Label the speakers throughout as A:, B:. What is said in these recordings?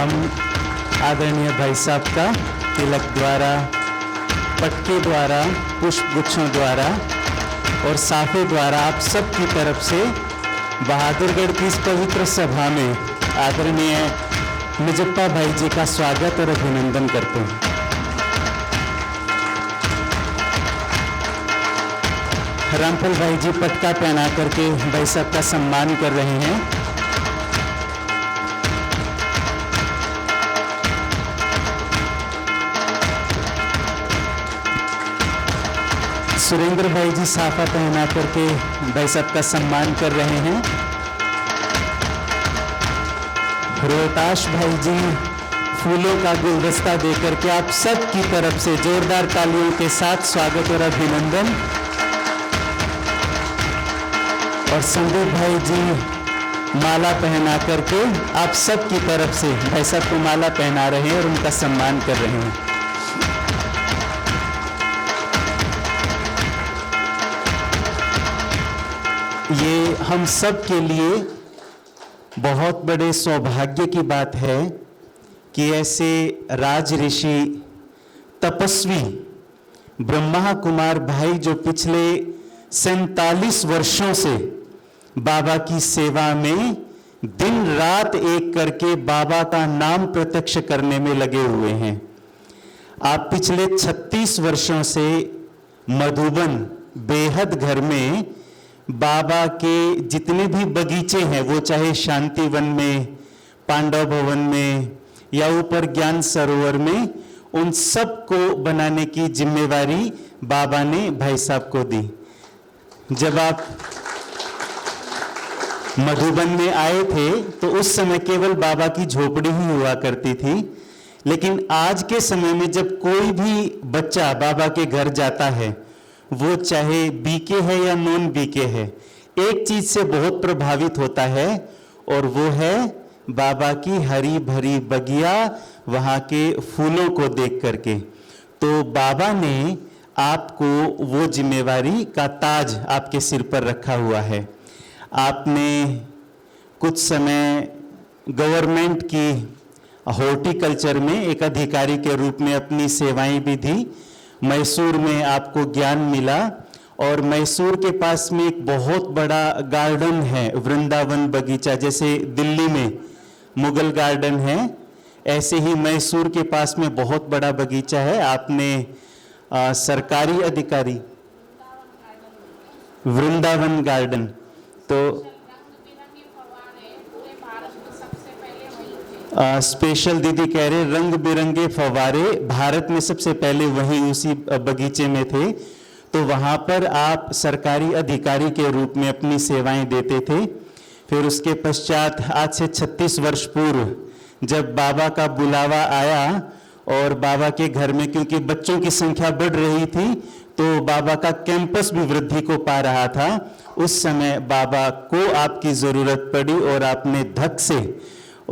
A: हम आदरणीय भाई साहब का तिलक द्वारा, पटके द्वारा, पुष्प गुच्छों द्वारा और साफे द्वारा आप सब की तरफ से बहादुरगढ़ की इस पवित्र सभा में आदरणीय नजप्पा भाई जी का स्वागत और अभिनंदन करते हैं। रामफल भाई जी पटका पहना करके भाई साहब का सम्मान कर रहे हैं। सुरेंद्र भाई जी साफा पहना करके भाई साहब का सम्मान कर रहे हैं। रोहताश भाई जी फूलों का गुलदस्ता देकर के आप सब की तरफ से जोरदार तालियों के साथ स्वागत और अभिनंदन। और संदीप भाई जी माला पहना करके आप सब की तरफ से भाई साहब को माला पहना रहे हैं और उनका सम्मान कर रहे हैं। ये हम सब के लिए बहुत बड़े सौभाग्य की बात है कि ऐसे राज ऋषि तपस्वी ब्रह्मा कुमार भाई जो पिछले 47 वर्षों से बाबा की सेवा में दिन रात एक करके बाबा का नाम प्रत्यक्ष करने में लगे हुए हैं। आप पिछले 36 वर्षों से मधुबन बेहद घर में बाबा के जितने भी बगीचे हैं, वो चाहे शांति वन में, पांडव भवन में या ऊपर ज्ञान सरोवर में, उन सब को बनाने की जिम्मेवारी बाबा ने भाई साहब को दी। जब आप मधुबन में आए थे तो उस समय केवल बाबा की झोपड़ी ही हुआ करती थी, लेकिन आज के समय में जब कोई भी बच्चा बाबा के घर जाता है, वो चाहे बीके है या नॉन बीके है, एक चीज से बहुत प्रभावित होता है और वो है बाबा की हरी भरी बगिया, वहां के फूलों को देख करके। तो बाबा ने आपको वो जिम्मेवारी का ताज आपके सिर पर रखा हुआ है। आपने कुछ समय गवर्नमेंट की हॉर्टिकल्चर में एक अधिकारी के रूप में अपनी सेवाएं भी दी। मैसूर में आपको ज्ञान मिला और मैसूर के पास में एक बहुत बड़ा गार्डन है, वृंदावन बगीचा। जैसे दिल्ली में मुगल गार्डन है, ऐसे ही मैसूर के पास में बहुत बड़ा बगीचा है। आपने सरकारी अधिकारी वृंदावन गार्डन, तो स्पेशल दीदी कह रहे रंग बिरंगे फव्वारे भारत में सबसे पहले वहीं उसी बगीचे में थे। तो वहां पर आप सरकारी अधिकारी के रूप में अपनी सेवाएं देते थे। फिर उसके पश्चात आज से 36 वर्ष पूर्व जब बाबा का बुलावा आया और बाबा के घर में क्योंकि बच्चों की संख्या बढ़ रही थी, तो बाबा का कैंपस भी वृद्धि को पा रहा था, उस समय बाबा को आपकी जरूरत पड़ी और आपने धक से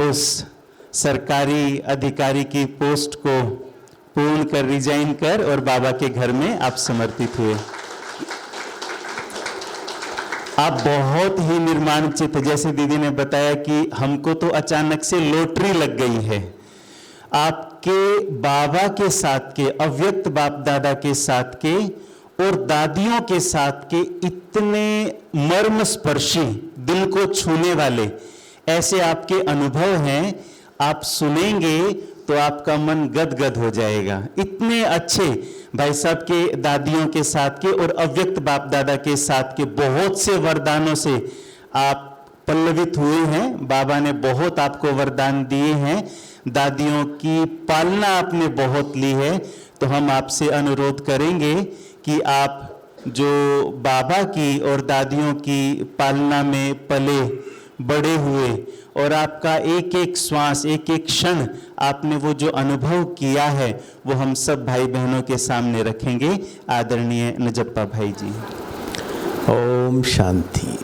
A: उस सरकारी अधिकारी की पोस्ट को पूर्ण कर रिजाइन कर और बाबा के घर में आप समर्पित हुए। आप बहुत ही निर्माणचित, जैसे दीदी ने बताया कि हमको तो अचानक से लॉटरी लग गई है। आपके बाबा के साथ के, अव्यक्त बाप दादा के साथ के और दादियों के साथ के इतने मर्मस्पर्शी, दिल को छूने वाले ऐसे आपके अनुभव हैं, आप सुनेंगे तो आपका मन गदगद हो जाएगा। इतने अच्छे भाई साहब के दादियों के साथ के और अव्यक्त बाप दादा के साथ के बहुत से वरदानों से आप पल्लवित हुए हैं। बाबा ने बहुत आपको वरदान दिए हैं, दादियों की पालना आपने बहुत ली है। तो हम आपसे अनुरोध करेंगे कि आप जो बाबा की और दादियों की पालना में पले बड़े हुए और आपका एक एक श्वास, एक एक क्षण आपने वो जो अनुभव किया है, वो हम सब भाई बहनों के सामने रखेंगे। आदरणीय नजप्पा भाई जी।
B: ओम शांति।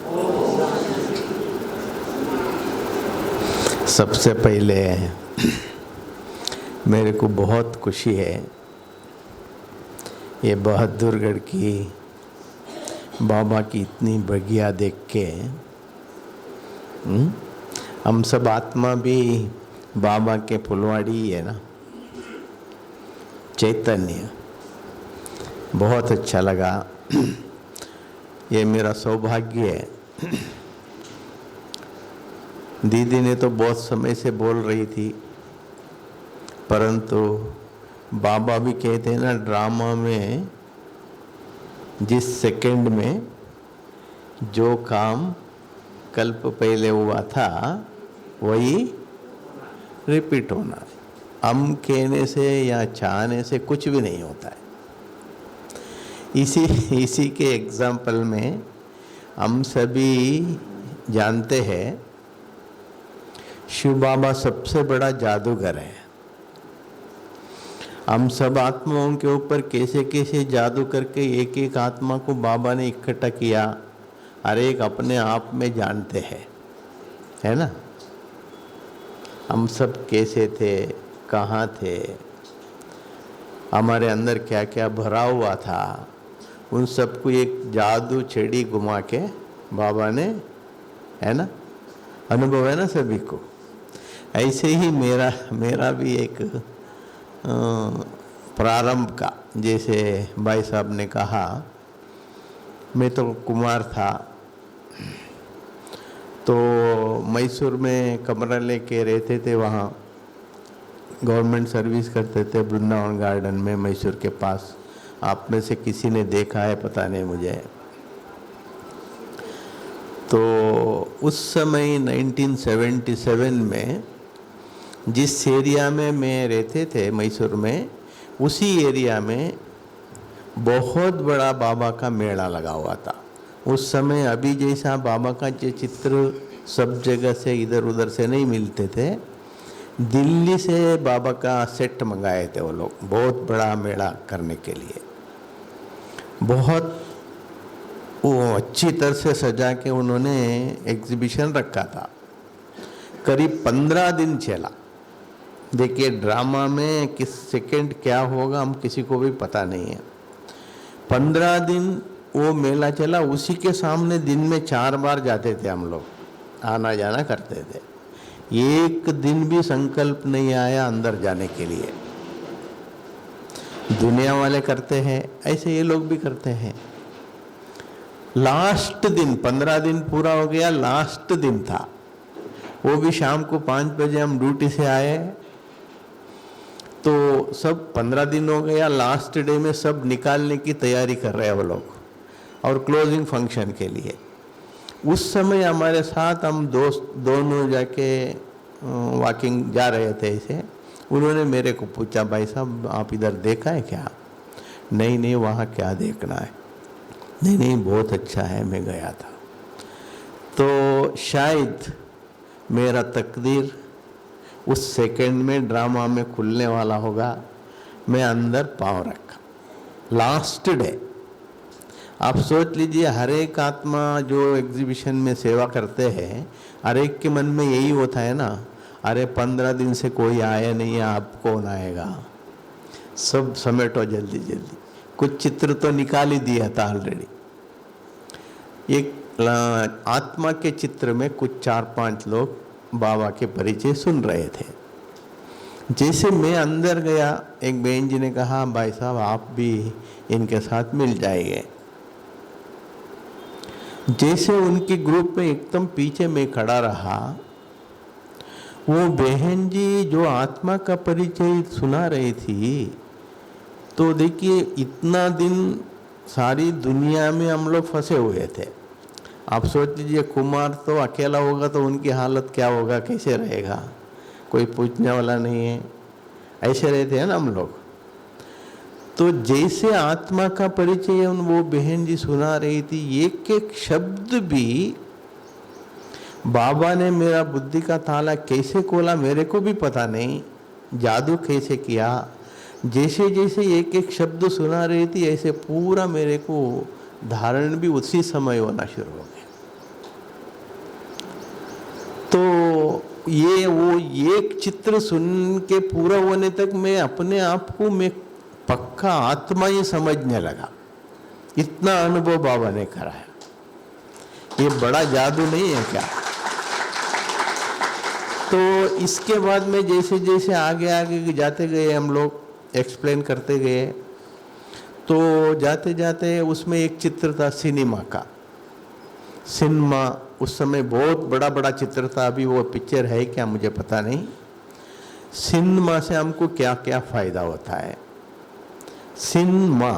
B: सबसे पहले मेरे को बहुत खुशी है ये बहादुरगढ़ की बाबा की इतनी बगिया देख के। हम सब आत्मा भी बाबा के फुलवाड़ी ही है ना, चैतन्य, बहुत अच्छा लगा। ये मेरा सौभाग्य है। दीदी ने तो बहुत समय से बोल रही थी, परंतु बाबा भी कहते हैं ना, ड्रामा में जिस सेकंड में जो काम कल्प पहले हुआ था वही रिपीट होना है। हम कहने से या चाहने से कुछ भी नहीं होता है। इसी के एग्जाम्पल में हम सभी जानते हैं, शिव बाबा सबसे बड़ा जादूगर है। हम सब आत्माओं के ऊपर कैसे कैसे जादू करके एक एक आत्मा को बाबा ने इकट्ठा किया, हर एक अपने आप में जानते हैं, है ना। हम सब कैसे थे, कहाँ थे, हमारे अंदर क्या क्या भरा हुआ था, उन सबको एक जादू छड़ी घुमा के बाबा ने, है ना, अनुभव है ना सभी को। ऐसे ही मेरा भी एक प्रारंभ का, जैसे भाई साहब ने कहा, मैं तो कुमार था तो मैसूर में कमरा लेके रहते थे, वहाँ गवर्नमेंट सर्विस करते थे वृंदावन गार्डन में मैसूर के पास। आप में से किसी ने देखा है पता नहीं मुझे। तो उस समय 1977 में जिस एरिया में मैं रहते थे मैसूर में, उसी एरिया में बहुत बड़ा बाबा का मेला लगा हुआ था। उस समय अभी जैसा बाबा का चित्र सब जगह से इधर उधर से नहीं मिलते थे। दिल्ली से बाबा का सेट मंगाए थे वो लोग, बहुत बड़ा मेला करने के लिए। बहुत वो अच्छी तरह से सजा के उन्होंने एग्जीबिशन रखा था। करीब 15 दिन चला। देखिए, ड्रामा में किस सेकंड क्या होगा हम किसी को भी पता नहीं है। 15 दिन वो मेला चला। उसी के सामने दिन में 4 बार जाते थे हम लोग, आना जाना करते थे। एक दिन भी संकल्प नहीं आया अंदर जाने के लिए। दुनिया वाले करते हैं ऐसे, ये लोग भी करते हैं। लास्ट दिन, 15 दिन पूरा हो गया, लास्ट दिन था, वो भी शाम को 5 बजे हम ड्यूटी से आए। तो सब 15 दिन हो गया, लास्ट डे में सब निकालने की तैयारी कर रहे हैं वो लोग, और क्लोजिंग फंक्शन के लिए। उस समय हमारे साथ हम दोस्त दोनों जाके वॉकिंग जा रहे थे ऐसे। उन्होंने मेरे को पूछा, भाई साहब आप इधर देखा है क्या? नहीं नहीं, वहाँ क्या देखना है? नहीं नहीं, बहुत अच्छा है, मैं गया था। तो शायद मेरा तकदीर उस सेकंड में ड्रामा में खुलने वाला होगा। मैं अंदर पाँव रखा। लास्ट डे, आप सोच लीजिए, हर एक आत्मा जो एग्जीबिशन में सेवा करते हैं, हर एक के मन में यही होता है ना, अरे 15 दिन से कोई आया नहीं है, आप कौन आएगा? सब समेटो जल्दी जल्दी। कुछ चित्र तो निकाल ही दिया था ऑलरेडी। एक आत्मा के चित्र में कुछ 4-5 लोग बाबा के परिचय सुन रहे थे। जैसे मैं अंदर गया, एक बहन जी ने कहा, भाई साहब आप भी इनके साथ मिल जाएंगे। जैसे उनकी ग्रुप में एकदम पीछे मैं खड़ा रहा, वो बहन जी जो आत्मा का परिचय सुना रही थी, तो देखिए इतना दिन सारी दुनिया में हम लोग फंसे हुए थे। आप सोच लीजिए, कुमार तो अकेला होगा तो उनकी हालत क्या होगा, कैसे रहेगा, कोई पूछने वाला नहीं है, ऐसे रहते हैं ना हम लोग। तो जैसे आत्मा का परिचय वो बहन जी सुना रही थी, एक एक शब्द भी बाबा ने मेरा बुद्धि का ताला कैसे खोला मेरे को भी पता नहीं, जादू कैसे किया। जैसे जैसे एक एक शब्द सुना रही थी, ऐसे पूरा मेरे को धारण भी उसी समय होना शुरू हो गया। तो ये वो एक चित्र सुन के पूरा होने तक मैं अपने आप को मैं पक्का आत्मा ही समझने लगा। इतना अनुभव बाबा ने कराया। ये बड़ा जादू नहीं है क्या? तो इसके बाद में जैसे जैसे आगे आगे जाते गए, हम लोग एक्सप्लेन करते गए, तो जाते जाते उसमें एक चित्र था सिनेमा का। सिनेमा उस समय बहुत बड़ा बड़ा चित्र था, अभी वो पिक्चर है क्या मुझे पता नहीं। सिनेमा से हमको क्या क्या फायदा होता है। सिनेमा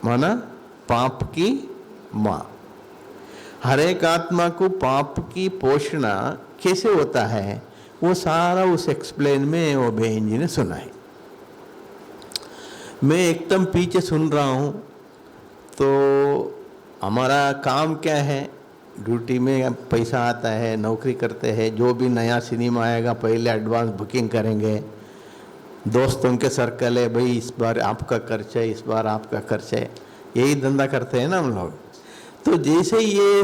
B: माना पाप की माँ। हर एक आत्मा को पाप की पोषणा कैसे होता है, वो सारा उस एक्सप्लेन में वो बहन जी ने सुना है। मैं एकदम पीछे सुन रहा हूँ। तो हमारा काम क्या है, ड्यूटी में पैसा आता है, नौकरी करते हैं, जो भी नया सिनेमा आएगा पहले एडवांस बुकिंग करेंगे। दोस्तों के सर्कल है, भाई इस बार आपका खर्च है, इस बार आपका खर्च है, यही धंधा करते हैं ना हम लोग। तो जैसे ये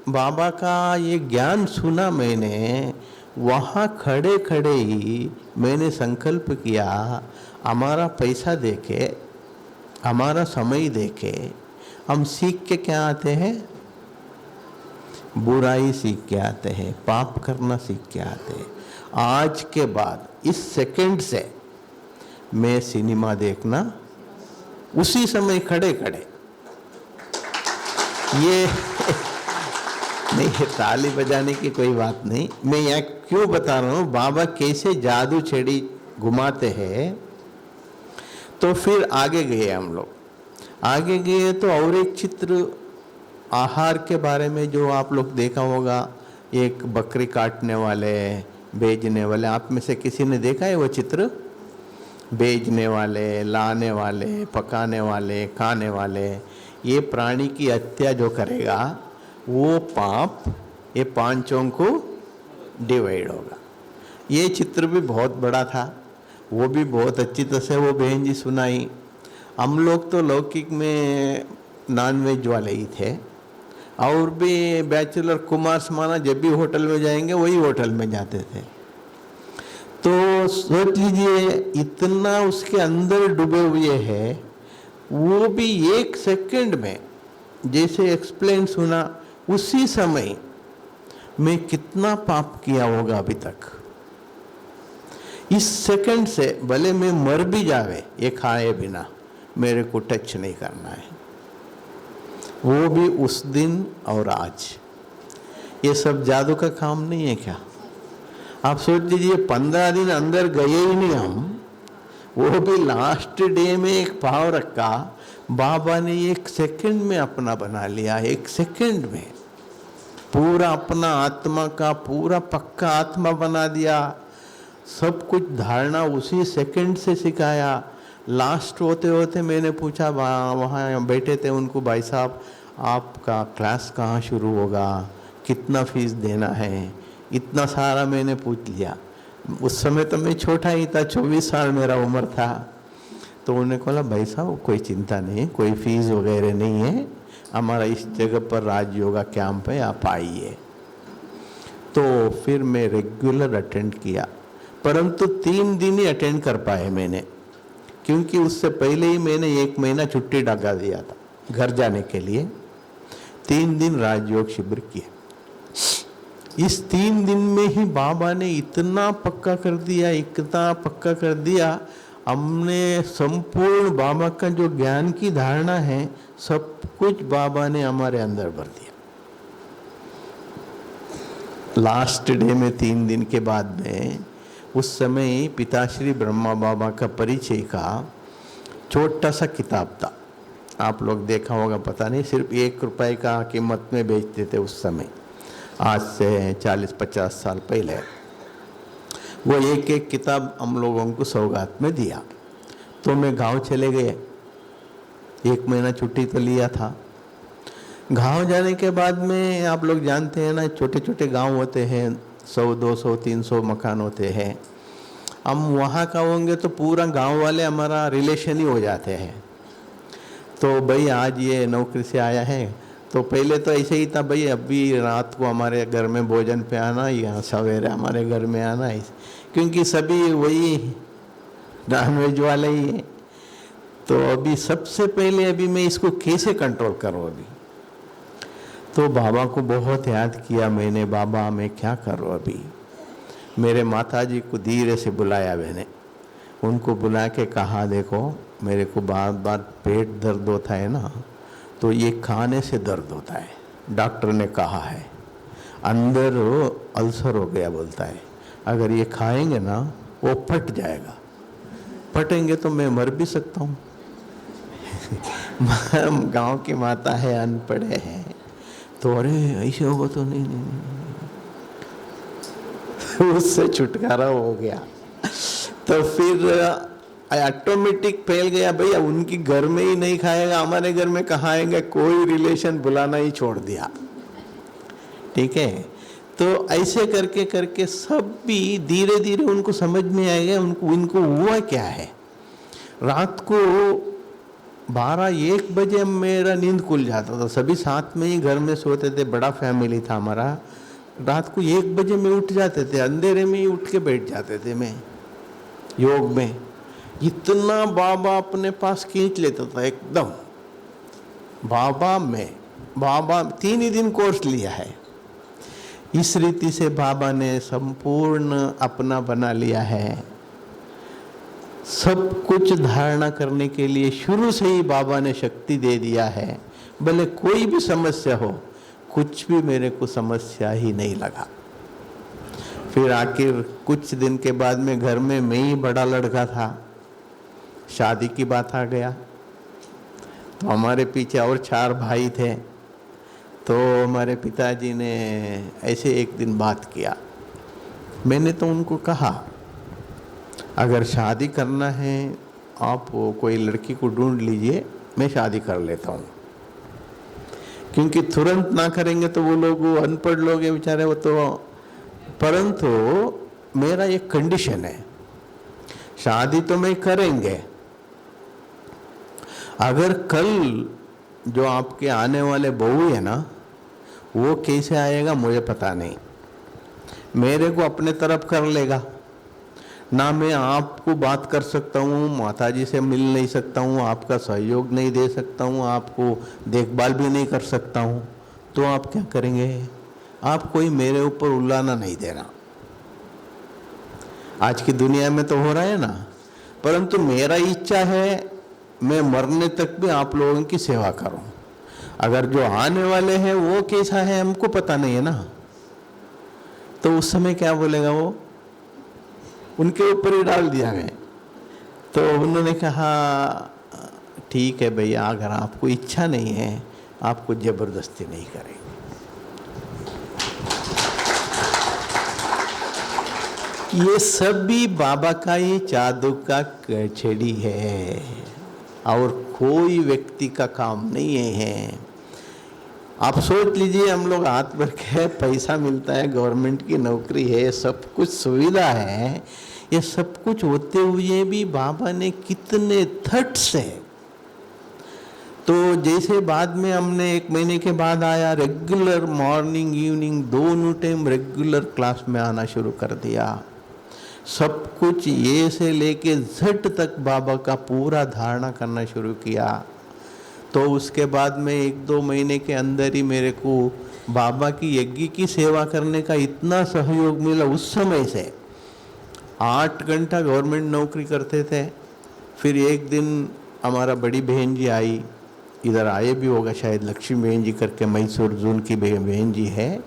B: बाबा का ये ज्ञान सुना मैंने, वहाँ खड़े खड़े ही मैंने संकल्प किया, हमारा पैसा देके, हमारा समय देके हम सीख के क्या आते हैं, बुराई सीख के आते हैं, पाप करना सीख के आते हैं। आज के बाद इस सेकंड से मैं सिनेमा देखना उसी समय खड़े खड़े, ये नहीं ताली बजाने की कोई बात नहीं, मैं यहाँ क्यों बता रहा हूँ, बाबा कैसे जादू छड़ी घुमाते हैं। तो फिर आगे गए हम लोग, आगे गए तो और एक चित्र आहार के बारे में जो आप लोग देखा होगा, एक बकरी काटने वाले, बेचने वाले, आप में से किसी ने देखा है वो चित्र? बेचने वाले, लाने वाले, पकाने वाले, खाने वाले, ये प्राणी की हत्या जो करेगा वो पाप ये पांचों को डिवाइड होगा। ये चित्र भी बहुत बड़ा था, वो भी बहुत अच्छी तरह से वो बहन जी सुनाई। हम लोग तो लौकिक में नॉनवेज वाले ही थे, और भी बैचलर कुमार समाना जब भी होटल में जाएंगे वही होटल में जाते थे। तो सोच लीजिए इतना उसके अंदर डूबे हुए हैं, वो भी एक सेकंड में जैसे एक्सप्लेन सुना, उसी समय मैं कितना पाप किया होगा अभी तक। इस सेकंड से भले मैं मर भी जावे ये खाए बिना, मेरे को टच नहीं करना है, वो भी उस दिन और आज। ये सब जादू का काम नहीं है क्या? आप सोच लीजिए 15 दिन अंदर गए ही नहीं हम, वो भी लास्ट डे में एक पाव रखा, बाबा ने एक सेकंड में अपना बना लिया। एक सेकंड में पूरा अपना आत्मा का पूरा पक्का आत्मा बना दिया। सब कुछ धारणा उसी सेकंड से सिखाया। लास्ट होते होते मैंने पूछा, वहाँ बैठे थे उनको, भाई साहब आपका क्लास कहाँ शुरू होगा, कितना फीस देना है, इतना सारा मैंने पूछ लिया। उस समय तो मैं छोटा ही था, 24 साल मेरा उम्र था। तो उन्होंने कहा, भाई साहब कोई चिंता नहीं, कोई फीस वगैरह नहीं है, हमारा इस जगह पर राज योगा कैंप है, आप आइए। तो फिर मैं रेगुलर अटेंड किया, परंतु 3 दिन ही अटेंड कर पाए मैंने, क्योंकि उससे पहले ही मैंने 1 महीना छुट्टी लगा दिया था घर जाने के लिए। 3 दिन राजयोग शिविर किए। इस 3 दिन में ही बाबा ने इतना पक्का कर दिया, इतना पक्का कर दिया, हमने संपूर्ण बाबा का जो ज्ञान की धारणा है सब कुछ बाबा ने हमारे अंदर भर दिया। लास्ट डे में 3 दिन के बाद में, उस समय पिताश्री ब्रह्मा बाबा का परिचय का छोटा सा किताब था, आप लोग देखा होगा पता नहीं, सिर्फ 1 रुपए का कीमत में बेचते थे उस समय, आज से 40-50 साल पहले। वो एक किताब हम लोगों को सौगात में दिया। तो मैं गांव चले गए, 1 महीना छुट्टी तो लिया था। गांव जाने के बाद में आप लोग जानते हैं ना, छोटे छोटे गांव होते हैं, 100-200-300 मकान होते हैं। हम वहाँ का होंगे तो पूरा गांव वाले हमारा रिलेशन ही हो जाते हैं। तो भाई आज ये नौकरी से आया है, तो पहले तो ऐसे ही था, भाई अभी रात को हमारे घर में भोजन पे आना, या सवेरे हमारे घर में आना, क्योंकि सभी वही नॉनवेज वाले ही है। तो अभी सबसे पहले अभी मैं इसको कैसे कंट्रोल करूँ अभी। तो बाबा को बहुत याद किया मैंने, बाबा मैं क्या करूँ अभी। मेरे माताजी को धीरे से बुलाया मैंने, उनको बुला के कहा देखो मेरे को बार बार पेट दर्द होता है ना, तो ये खाने से दर्द होता है, डॉक्टर ने कहा है अंदर अल्सर हो गया बोलता है, अगर ये खाएंगे ना वो फट जाएगा, फटेंगे तो मैं मर भी सकता हूँ। गांव की माता है, अनपढ़ है, तो अरे ऐसे होगा तो नहीं नहीं, नहीं। उससे छुटकारा हो गया। तो फिर ऑटोमेटिक फैल गया, भैया उनकी घर में ही नहीं खाएगा, हमारे घर में कहाँ आएगा, कोई रिलेशन बुलाना ही छोड़ दिया। ठीक है, तो ऐसे करके करके सब भी धीरे धीरे उनको समझ में आएगा उनको इनको हुआ क्या है। रात को 12-1 बजे मेरा नींद खुल जाता था, सभी साथ में ही घर में सोते थे, बड़ा फैमिली था हमारा। रात को 1 बजे में उठ जाते थे, अंधेरे में ही उठ के बैठ जाते थे मैं योग में। इतना बाबा अपने पास खींच लेता था एकदम। बाबा 3 ही दिन कोर्स लिया है। इस रीति से बाबा ने संपूर्ण अपना बना लिया है। सब कुछ धारणा करने के लिए शुरू से ही बाबा ने शक्ति दे दिया है। भले कोई भी समस्या हो, कुछ भी मेरे को समस्या ही नहीं लगा। फिर आखिर कुछ दिन के बाद में घर में मैं ही बड़ा लड़का था, शादी की बात आ गया। तो हमारे पीछे और 4 भाई थे। तो हमारे पिताजी ने ऐसे एक दिन बात किया, मैंने तो उनको कहा अगर शादी करना है आप कोई लड़की को ढूंढ लीजिए, मैं शादी कर लेता हूँ। क्योंकि तुरंत ना करेंगे तो वो लोग अनपढ़ लोग हैं बेचारे वो तो। परंतु मेरा एक कंडीशन है, शादी तो मैं करेंगे, अगर कल जो आपके आने वाले बहू है ना वो कैसे आएगा मुझे पता नहीं, मेरे को अपने तरफ कर लेगा ना, मैं आपको बात कर सकता हूँ, माताजी से मिल नहीं सकता हूँ, आपका सहयोग नहीं दे सकता हूँ, आपको देखभाल भी नहीं कर सकता हूँ, तो आप क्या करेंगे? आप कोई मेरे ऊपर उल्लाना नहीं देना। आज की दुनिया में तो हो रहा है ना, परंतु मेरा इच्छा है मैं मरने तक भी आप लोगों की सेवा करूं। अगर जो आने वाले हैं वो कैसा है हमको पता नहीं है ना, तो उस समय क्या बोलेगा वो, उनके ऊपर ही डाल दिया मैं। तो उन्होंने कहा ठीक है भैया, अगर आपको इच्छा नहीं है आपको जबरदस्ती नहीं करेंगे। ये सब भी बाबा का ही जादू का कचड़ी है और कोई व्यक्ति का काम नहीं है। आप सोच लीजिए, हम लोग हाथ भर के पैसा मिलता है, गवर्नमेंट की नौकरी है, सब कुछ सुविधा है, ये सब कुछ होते हुए भी बाबा ने कितने थट से। तो जैसे बाद में हमने 1 महीने के बाद आया, रेगुलर मॉर्निंग इवनिंग दोनों टाइम रेगुलर क्लास में आना शुरू कर दिया। सब कुछ ये से लेके झट तक बाबा का पूरा धारणा करना शुरू किया। तो उसके बाद में 1-2 महीने के अंदर ही मेरे को बाबा की यज्ञ की सेवा करने का इतना सहयोग मिला। उस समय से 8 घंटा गवर्नमेंट नौकरी करते थे। फिर एक दिन हमारा बड़ी बहन जी आई, इधर आए भी होगा शायद, लक्ष्मी बहन जी करके मैसूर जोन की बहन जी है।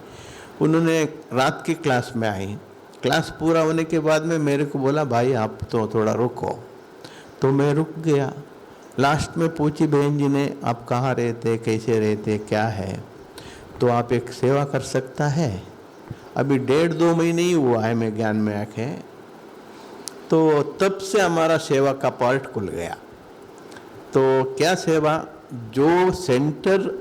B: उन्होंने रात की क्लास में आई। क्लास पूरा होने के बाद में मेरे को बोला भाई आप तो थोड़ा रुको। तो मैं रुक गया। लास्ट में पूछी बहन जी ने आप कहाँ रहते, कैसे रहते, क्या है, तो आप एक सेवा कर सकता है। अभी 1.5-2 महीने ही हुआ है मैं ज्ञान में आके। तो तब से हमारा सेवा का पार्ट खुल गया। तो क्या सेवा, जो सेंटर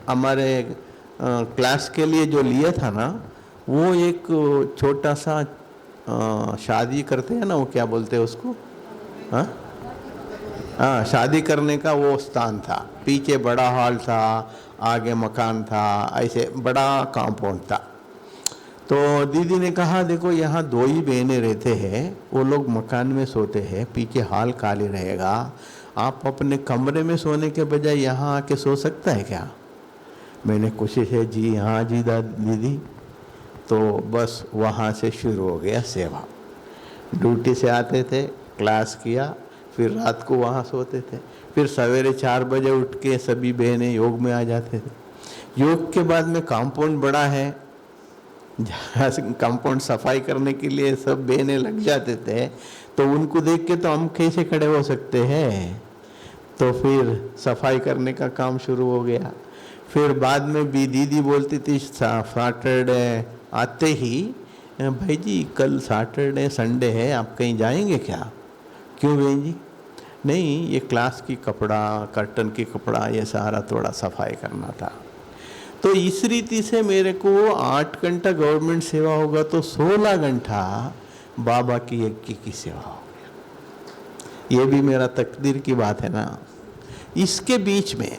B: हमारे क्लास के लिए जो लिया था ना, वो एक छोटा सा शादी करते हैं ना, वो क्या बोलते हैं उसको, हाँ शादी करने का वो स्थान था। पीछे बड़ा हॉल था, आगे मकान था, ऐसे बड़ा कंपाउंड था। तो दीदी ने कहा देखो यहाँ 2 ही बहनें रहते हैं, वो लोग मकान में सोते हैं, पीछे हॉल खाली रहेगा, आप अपने कमरे में सोने के बजाय यहाँ आके सो सकता है क्या? मैंने कोशिश है जी हाँ जी दीदी। तो बस वहाँ से शुरू हो गया सेवा। ड्यूटी से आते थे, क्लास किया, फिर रात को वहाँ सोते थे, फिर सवेरे 4 बजे उठ के सभी बहनें योग में आ जाते थे। योग के बाद में कंपाउंड बड़ा है, कंपाउंड सफाई करने के लिए सब बहनें लग जाते थे, तो उनको देख के तो हम कैसे खड़े हो सकते हैं। तो फिर सफाई करने का काम शुरू हो गया। फिर बाद में भी दीदी बोलती थी सैटरडे आते ही, भाई जी कल सैटरडे संडे है, आप कहीं जाएंगे क्या? क्यों बहन जी? नहीं, ये क्लास की कपड़ा, कर्टन की कपड़ा, ये सारा थोड़ा सफाई करना था। तो इस रीति से मेरे को 8 घंटा गवर्नमेंट सेवा होगा तो 16 घंटा बाबा की यज्ञ की सेवा हो गया। ये भी मेरा तकदीर की बात है ना। इसके बीच में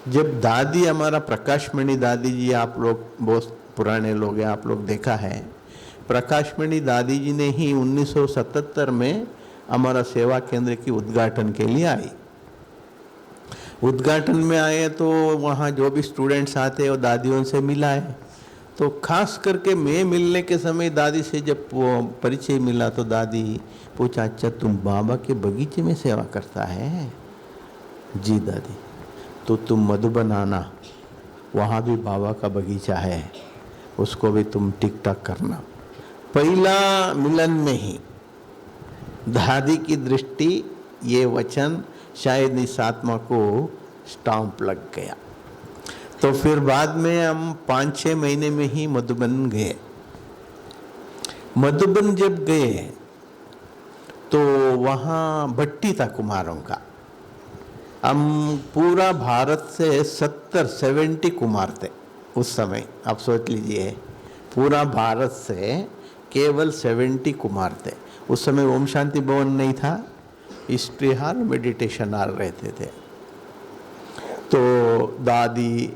B: जब दादी, हमारा प्रकाशमणि दादी जी, आप लोग बहुत पुराने लोग हैं, आप लोग देखा है, प्रकाशमणि दादी जी ने ही 1977 में हमारा सेवा केंद्र की उद्घाटन के लिए आई। उद्घाटन में आए तो वहाँ जो भी स्टूडेंट्स आते हैं वो दादियों से मिलाए। तो खास करके मैं मिलने के समय दादी से जब परिचय मिला तो दादी पूछा, अच्छा तुम बाबा के बगीचे में सेवा करता है? जी दादी। तो तुम मधुबन आना, वहाँ भी बाबा का बगीचा है, उसको भी तुम टिक टाक करना। पहला मिलन में ही दादी की दृष्टि, ये वचन शायद इस आत्मा को स्टाम्प लग गया। तो फिर बाद में हम 5-6 महीने में ही मधुबन गए। मधुबन जब गए तो वहाँ भट्टी था कुमारों का। हम पूरा भारत से 70 कुमार थे उस समय। आप सोच लीजिए, पूरा भारत से केवल 70 कुमार थे। उस समय ओम शांति भवन नहीं था, हिस्ट्री हॉल, मेडिटेशन हॉल रहते थे। तो दादी,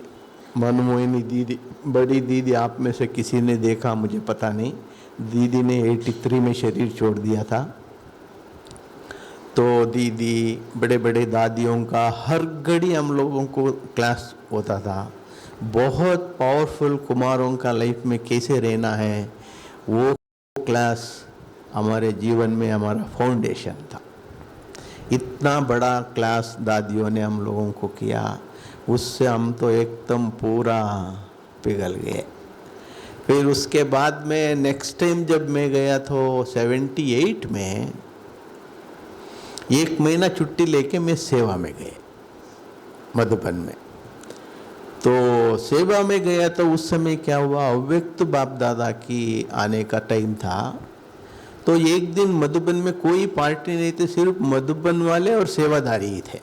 B: मनमोहिनी दीदी, बड़ी दीदी, आप में से किसी ने देखा मुझे पता नहीं, दीदी ने 83 में शरीर छोड़ दिया था। तो दीदी, बड़े बड़े दादियों का हर घड़ी हम लोगों को क्लास होता था। बहुत पावरफुल कुमारों का लाइफ में कैसे रहना है, वो क्लास हमारे जीवन में हमारा फाउंडेशन था। इतना बड़ा क्लास दादियों ने हम लोगों को किया, उससे हम तो एकदम पूरा पिघल गए। फिर उसके बाद में नेक्स्ट टाइम जब मैं गया तो 78 में 1 महीना छुट्टी लेके मैं सेवा में गए मधुबन में। तो सेवा में गया तो उस समय क्या हुआ, अव्यक्त बाप दादा की आने का टाइम था। तो एक दिन मधुबन में कोई पार्टी नहीं थी, सिर्फ मधुबन वाले और सेवाधारी ही थे।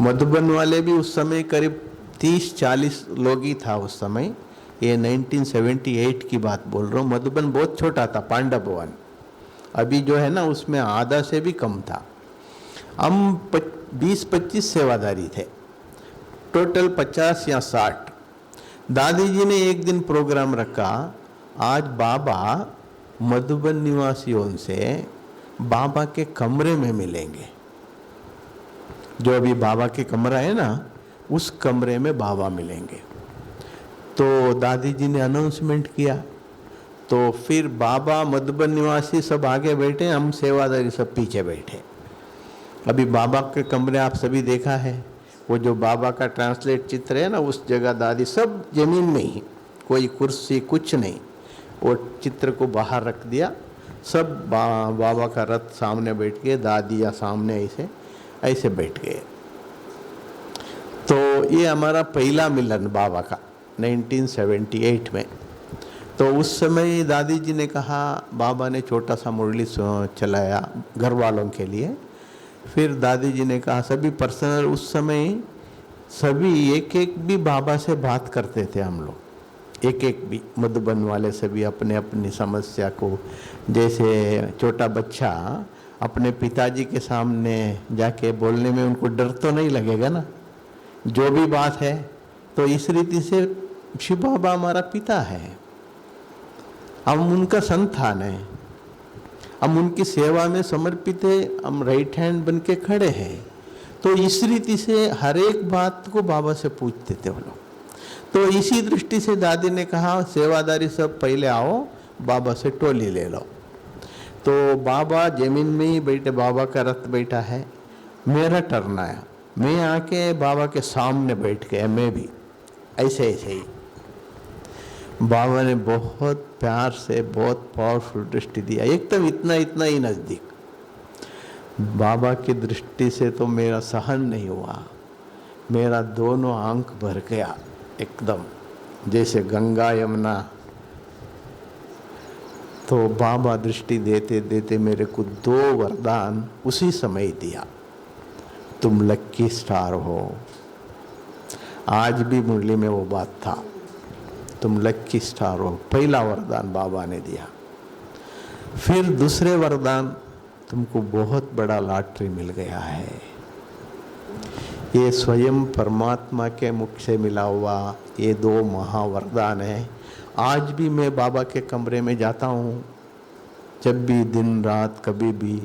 B: मधुबन वाले भी उस समय करीब 30-40 लोग ही था उस समय। ये 1978 की बात बोल रहा हूँ। मधुबन बहुत छोटा था, पांडव भवन अभी जो है ना उसमें आधा से भी कम था। हम 20-25 सेवाधारी थे, टोटल 50 या 60। दादी जी ने एक दिन प्रोग्राम रखा, आज बाबा मधुबन निवासियों से बाबा के कमरे में मिलेंगे। जो अभी बाबा के कमरा है ना, उस कमरे में बाबा मिलेंगे। तो दादी जी ने अनाउंसमेंट किया। तो फिर बाबा, मधुबन निवासी सब आगे बैठे, हम सेवादारी सब पीछे बैठे। अभी बाबा के कमरे आप सभी देखा है, वो जो बाबा का ट्रांसलेट चित्र है ना, उस जगह दादी सब जमीन में ही, कोई कुर्सी कुछ नहीं, वो चित्र को बाहर रख दिया। सब बाबा का रथ सामने बैठ गए, दादी या सामने ऐसे ऐसे बैठ गए। तो ये हमारा पहला मिलन बाबा का 1978 में। तो उस समय दादी जी ने कहा, बाबा ने छोटा सा मुरली चलाया घर वालों के लिए। फिर दादी जी ने कहा सभी पर्सनल, उस समय सभी एक एक भी बाबा से बात करते थे हम लोग, एक एक भी मधुबन वाले सभी अपने अपनी समस्या को। जैसे छोटा बच्चा अपने पिताजी के सामने जाके बोलने में उनको डर तो नहीं लगेगा ना, जो भी बात है। तो इस रीति से शिव बाबा हमारा पिता है, हम उनका संतान है, हम उनकी सेवा में समर्पित है, हम राइट हैंड बन के खड़े हैं। तो इस रीति से हर एक बात को बाबा से पूछते थे वो लोग। तो इसी दृष्टि से दादी ने कहा सेवादारी सब पहले आओ, बाबा से टोली ले लो। तो बाबा जमीन में ही बैठे, बाबा का रथ बैठा है, मेरा टर्न आया, मैं आके बाबा के सामने बैठ गया, मैं भी ऐसे ऐसे ही। बाबा ने बहुत प्यार से बहुत पावरफुल दृष्टि दिया, एकदम इतना इतना ही नज़दीक। बाबा की दृष्टि से तो मेरा सहन नहीं हुआ, मेरा दोनों आंख भर गया एकदम, जैसे गंगा यमुना। तो बाबा दृष्टि देते देते मेरे को 2 वरदान उसी समय दिया। तुम लक्की स्टार हो, आज भी मुरली में वो बात था, तुम लक्की स्टार हो, पहला वरदान बाबा ने दिया। फिर दूसरे वरदान, तुमको बहुत बड़ा लॉटरी मिल गया है। ये स्वयं परमात्मा के मुख से मिला हुआ ये 2 महावरदान है। आज भी मैं बाबा के कमरे में जाता हूँ, जब भी दिन रात कभी भी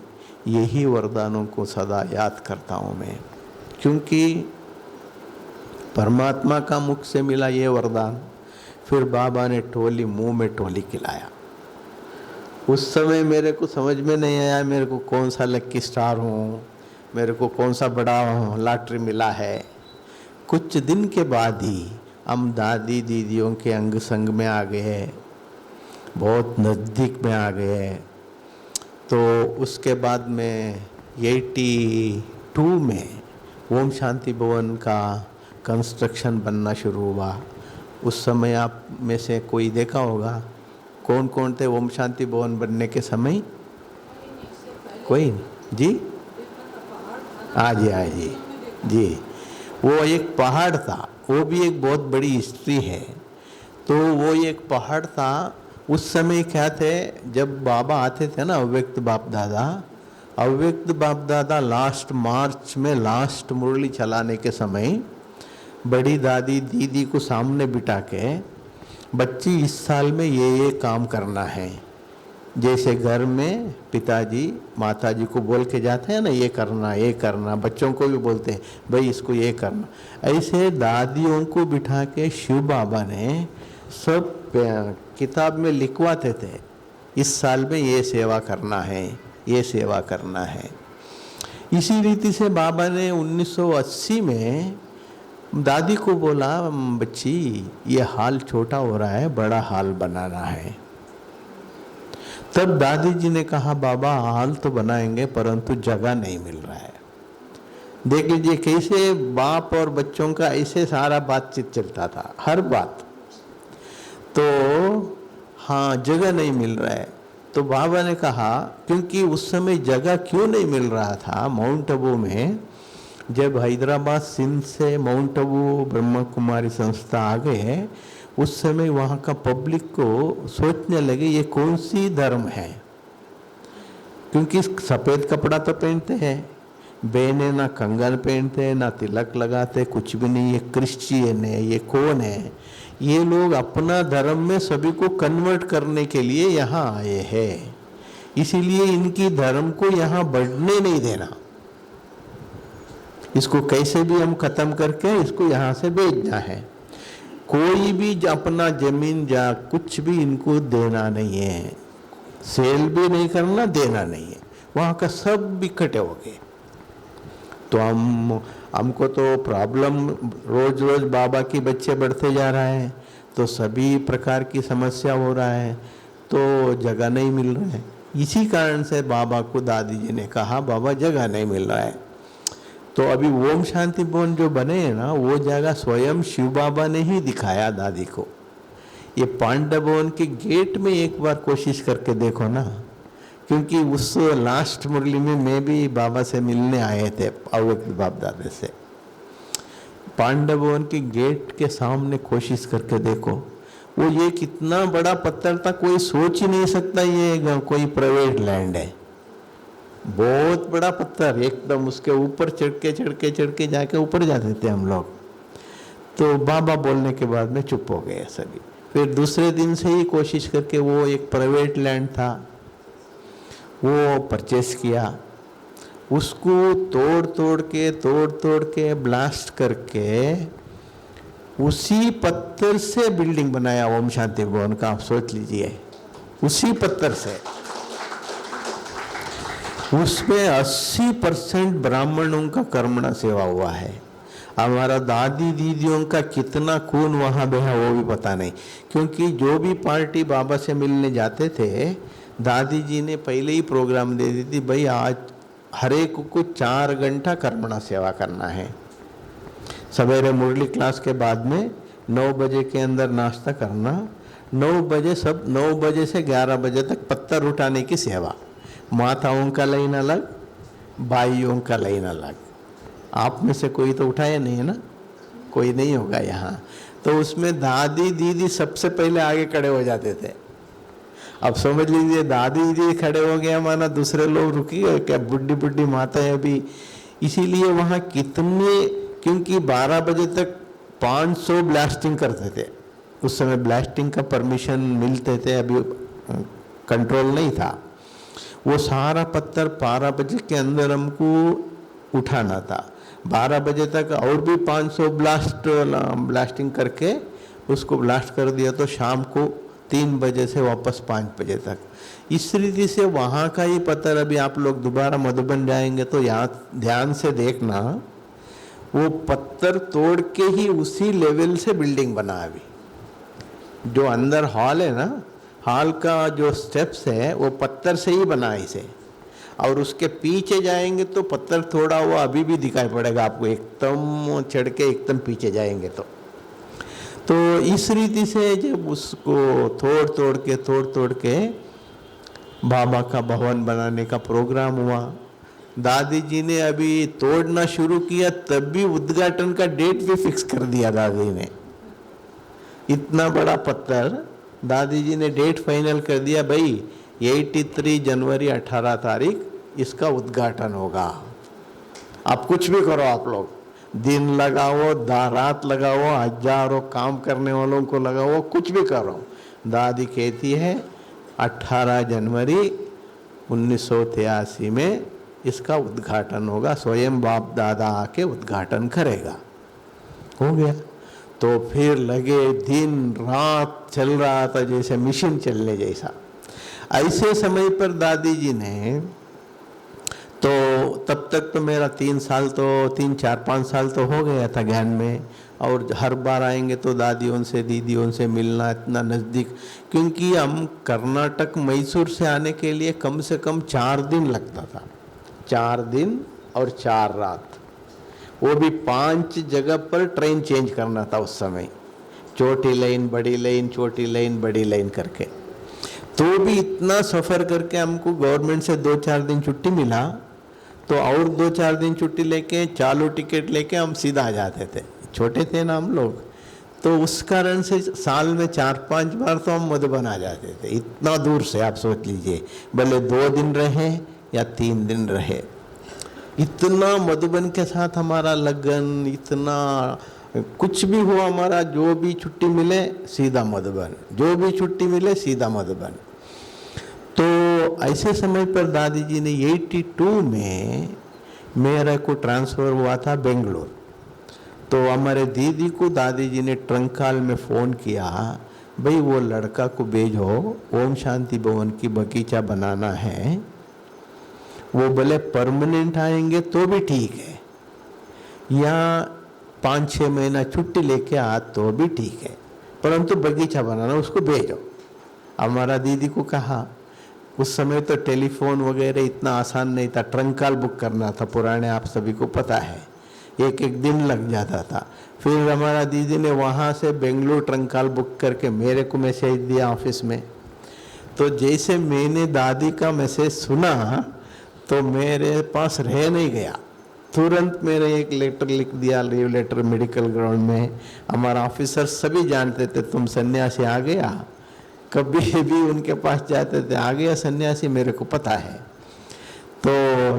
B: यही वरदानों को सदा याद करता हूँ मैं, क्योंकि परमात्मा का मुख से मिला ये वरदान। फिर बाबा ने टोली, मुंह में टोली खिलाया। उस समय मेरे को समझ में नहीं आया मेरे को कौन सा लक्की स्टार हूँ, मेरे को कौन सा बड़ा लॉटरी मिला है। कुछ दिन के बाद ही हम दादी दीदियों के अंग संग में आ गए, बहुत नज़दीक में आ गए। तो उसके बाद में 82 में ओम शांति भवन का कंस्ट्रक्शन बनना शुरू हुआ। उस समय आप में से कोई देखा होगा, कौन कौन थे ओम शांति भवन बनने के समय? कोई नहीं जी? आज जी जी, वो एक पहाड़ था, वो भी एक बहुत बड़ी हिस्ट्री है। तो वो एक पहाड़ था, उस समय क्या थे, जब बाबा आते थे ना अव्यक्त बाप दादा लास्ट मार्च में लास्ट मुरली चलाने के समय बड़ी दादी दीदी को सामने बिठा के, बच्ची इस साल में ये काम करना है, जैसे घर में पिताजी माताजी को बोल के जाते हैं ना, ये करना, बच्चों को भी बोलते हैं भाई इसको ये करना। ऐसे दादियों को बिठा के शिव बाबा ने सब किताब में लिखवाते थे, इस साल में ये सेवा करना है, ये सेवा करना है। इसी रीति से बाबा ने 1980 में दादी को बोला, बच्ची ये हाल छोटा हो रहा है, बड़ा हाल बनाना है। तब दादी जी ने कहा, बाबा हाल तो बनाएंगे परंतु जगह नहीं मिल रहा है। देख लीजिए कैसे बाप और बच्चों का ऐसे सारा बातचीत चलता था, हर बात। तो हाँ, जगह नहीं मिल रहा है। तो बाबा ने कहा, क्योंकि उस समय जगह क्यों नहीं मिल रहा था, माउंट आबू में जब हैदराबाद सिंध से माउंट आबू ब्रह्मा कुमारी संस्था आ गए, उस समय वहाँ का पब्लिक को सोचने लगे ये कौन सी धर्म है, क्योंकि सफ़ेद कपड़ा तो पहनते हैं, बहनें ना कंगन पहनते हैं, ना तिलक लगाते, कुछ भी नहीं, ये क्रिश्चियन है, ये कौन है। ये लोग अपना धर्म में सभी को कन्वर्ट करने के लिए यहाँ आए हैं, इसीलिए इनकी धर्म को यहाँ बढ़ने नहीं देना, इसको कैसे भी हम खत्म करके इसको यहाँ से भेजना है। कोई भी अपना जमीन जा कुछ भी इनको देना नहीं है, सेल भी नहीं करना, देना नहीं है, वहाँ का सब इकट्ठे हो गए। तो हमको तो प्रॉब्लम रोज रोज बाबा की बच्चे बढ़ते जा रहा है, तो सभी प्रकार की समस्या हो रहा है, तो जगह नहीं मिल रहा है। इसी कारण से बाबा को दादी जी ने कहा, बाबा जगह नहीं मिल रहा है। तो अभी ओम शांति भवन जो बने हैं ना, वो जगह स्वयं शिव बाबा ने ही दिखाया दादी को। ये पांडव भवन के गेट में एक बार कोशिश करके देखो ना, क्योंकि उस लास्ट मुरली में मैं भी बाबा से मिलने आए थे, अव्यक्त बाप दादा से। पांडव भवन के गेट के सामने कोशिश करके देखो, वो ये कितना बड़ा पत्थर था, कोई सोच ही नहीं सकता ये कोई प्राइवेट लैंड है। बहुत बड़ा पत्थर एकदम, उसके ऊपर चढ़ के जाके ऊपर जाते थे हम लोग। तो बाबा बोलने के बाद में चुप हो गए सभी। फिर दूसरे दिन से ही कोशिश करके, वो एक प्राइवेट लैंड था, वो परचेस किया, उसको तोड़ तोड़ के ब्लास्ट करके उसी पत्थर से बिल्डिंग बनाया ओम शांति भवन का, आप सोच लीजिए, उसी पत्थर से। उसमें 80% ब्राह्मणों का कर्मणा सेवा हुआ है। हमारा दादी दीदियों का कितना खून वहाँ बहा वो भी पता नहीं, क्योंकि जो भी पार्टी बाबा से मिलने जाते थे, दादी जी ने पहले ही प्रोग्राम दे दी थी, भाई आज हर एक को 4 घंटा कर्मणा सेवा करना है। सवेरे मुरली क्लास के बाद में 9 बजे के अंदर नाश्ता करना, 9 बजे सब 9 बजे से 11 बजे तक पत्थर उठाने की सेवा। माताओं का लाइन अलग, भाइयों का लाइन अलग। आप में से कोई तो उठाया नहीं है ना, कोई नहीं होगा यहाँ। तो उसमें दादी दीदी सबसे पहले आगे खड़े हो जाते थे। अब समझ लीजिए, दादी दीदी खड़े हो गया माना दूसरे लोग रुकिए क्या, बुढ़ी बुढ़ी माताएं भी। इसीलिए वहाँ कितने, क्योंकि 12 बजे तक 500 ब्लास्टिंग करते थे। उस समय ब्लास्टिंग का परमिशन मिलते थे, अभी कंट्रोल नहीं था। वो सारा पत्थर 12 बजे के अंदर हमको उठाना था। 12 बजे तक और भी 500 ब्लास्टिंग करके उसको ब्लास्ट कर दिया, तो शाम को 3 बजे से वापस 5 बजे तक। इस रीति से वहाँ का ही पत्थर, अभी आप लोग दोबारा मधुबन जाएंगे तो यहाँ ध्यान से देखना, वो पत्थर तोड़ के ही उसी लेवल से बिल्डिंग बना। अभी जो अंदर हॉल है ना, हॉल का जो स्टेप्स है वो पत्थर से ही बना इसे। और उसके पीछे जाएंगे तो पत्थर थोड़ा हुआ अभी भी दिखाई पड़ेगा आपको, एकदम चढ़ के एकदम पीछे जाएंगे तो इस रीति से जब उसको तोड़ तोड़ के बाबा का भवन बनाने का प्रोग्राम हुआ, दादी जी ने अभी तोड़ना शुरू किया तब भी उद्घाटन का डेट भी फिक्स कर दिया दादी ने। इतना बड़ा पत्थर दादी जी ने डेट फाइनल कर दिया, भाई 83 जनवरी 18 तारीख इसका उद्घाटन होगा। आप कुछ भी करो, आप लोग दिन लगाओ, रात लगाओ, हजारों काम करने वालों को लगाओ, कुछ भी करो। दादी कहती है 18 जनवरी 1983 में इसका उद्घाटन होगा, स्वयं बाप दादा आके उद्घाटन करेगा। हो गया। तो फिर लगे, दिन रात चल रहा था जैसे मिशन चलने जैसा। ऐसे समय पर दादी जी ने, तो तब तक तो मेरा 3 साल तो 3, 4, 5 साल तो हो गया था ज्ञान में। और हर बार आएंगे तो दादियों से दीदियों से मिलना इतना नज़दीक, क्योंकि हम कर्नाटक मैसूर से आने के लिए कम से कम 4 दिन लगता था। 4 दिन और 4 रात, वो भी 5 जगह पर ट्रेन चेंज करना था उस समय, छोटी लाइन बड़ी लाइन, छोटी लाइन बड़ी लाइन करके। तो भी इतना सफ़र करके हमको गवर्नमेंट से 2-4 दिन छुट्टी मिला, तो और 2-4 दिन छुट्टी लेके चालू टिकट लेके हम सीधा आ जाते थे। छोटे थे ना हम लोग, तो उस कारण से साल में 4-5 बार तो हम मधुबन आ जाते थे। इतना दूर से आप सोच लीजिए, भले 2 दिन रहे या 3 दिन रहे, इतना मधुबन के साथ हमारा लगन, इतना कुछ भी हुआ हमारा, जो भी छुट्टी मिले सीधा मधुबन, जो भी छुट्टी मिले सीधा मधुबन। तो ऐसे समय पर दादी जी ने 82 में मेरे को ट्रांसफ़र हुआ था बेंगलोर। तो हमारे दीदी को दादी जी ने ट्रंकाल में फ़ोन किया, भाई वो लड़का को भेजो, ओम शांति भवन की बगीचा बनाना है। वो भले परमानेंट आएंगे तो भी ठीक है, या 5-6 महीना छुट्टी लेके आ तो भी ठीक है, परंतु बगीचा बनाना, उसको भेजो। हमारा दीदी को कहा, उस समय तो टेलीफोन वगैरह इतना आसान नहीं था, ट्रंकाल बुक करना था, पुराने आप सभी को पता है, 1-1 दिन लग जाता था। फिर हमारा दीदी ने वहाँ से बेंगलुरु ट्रंकाल बुक करके मेरे को मैसेज दिया ऑफिस में। तो जैसे मैंने दादी का मैसेज सुना तो मेरे पास रह नहीं गया, तुरंत मेरे एक लेटर लिख दिया, लीव लेटर मेडिकल ग्राउंड में। हमारा ऑफिसर सभी जानते थे, तुम सन्यासी आ गया, कभी भी उनके पास जाते थे, आ गया सन्यासी, मेरे को पता है। तो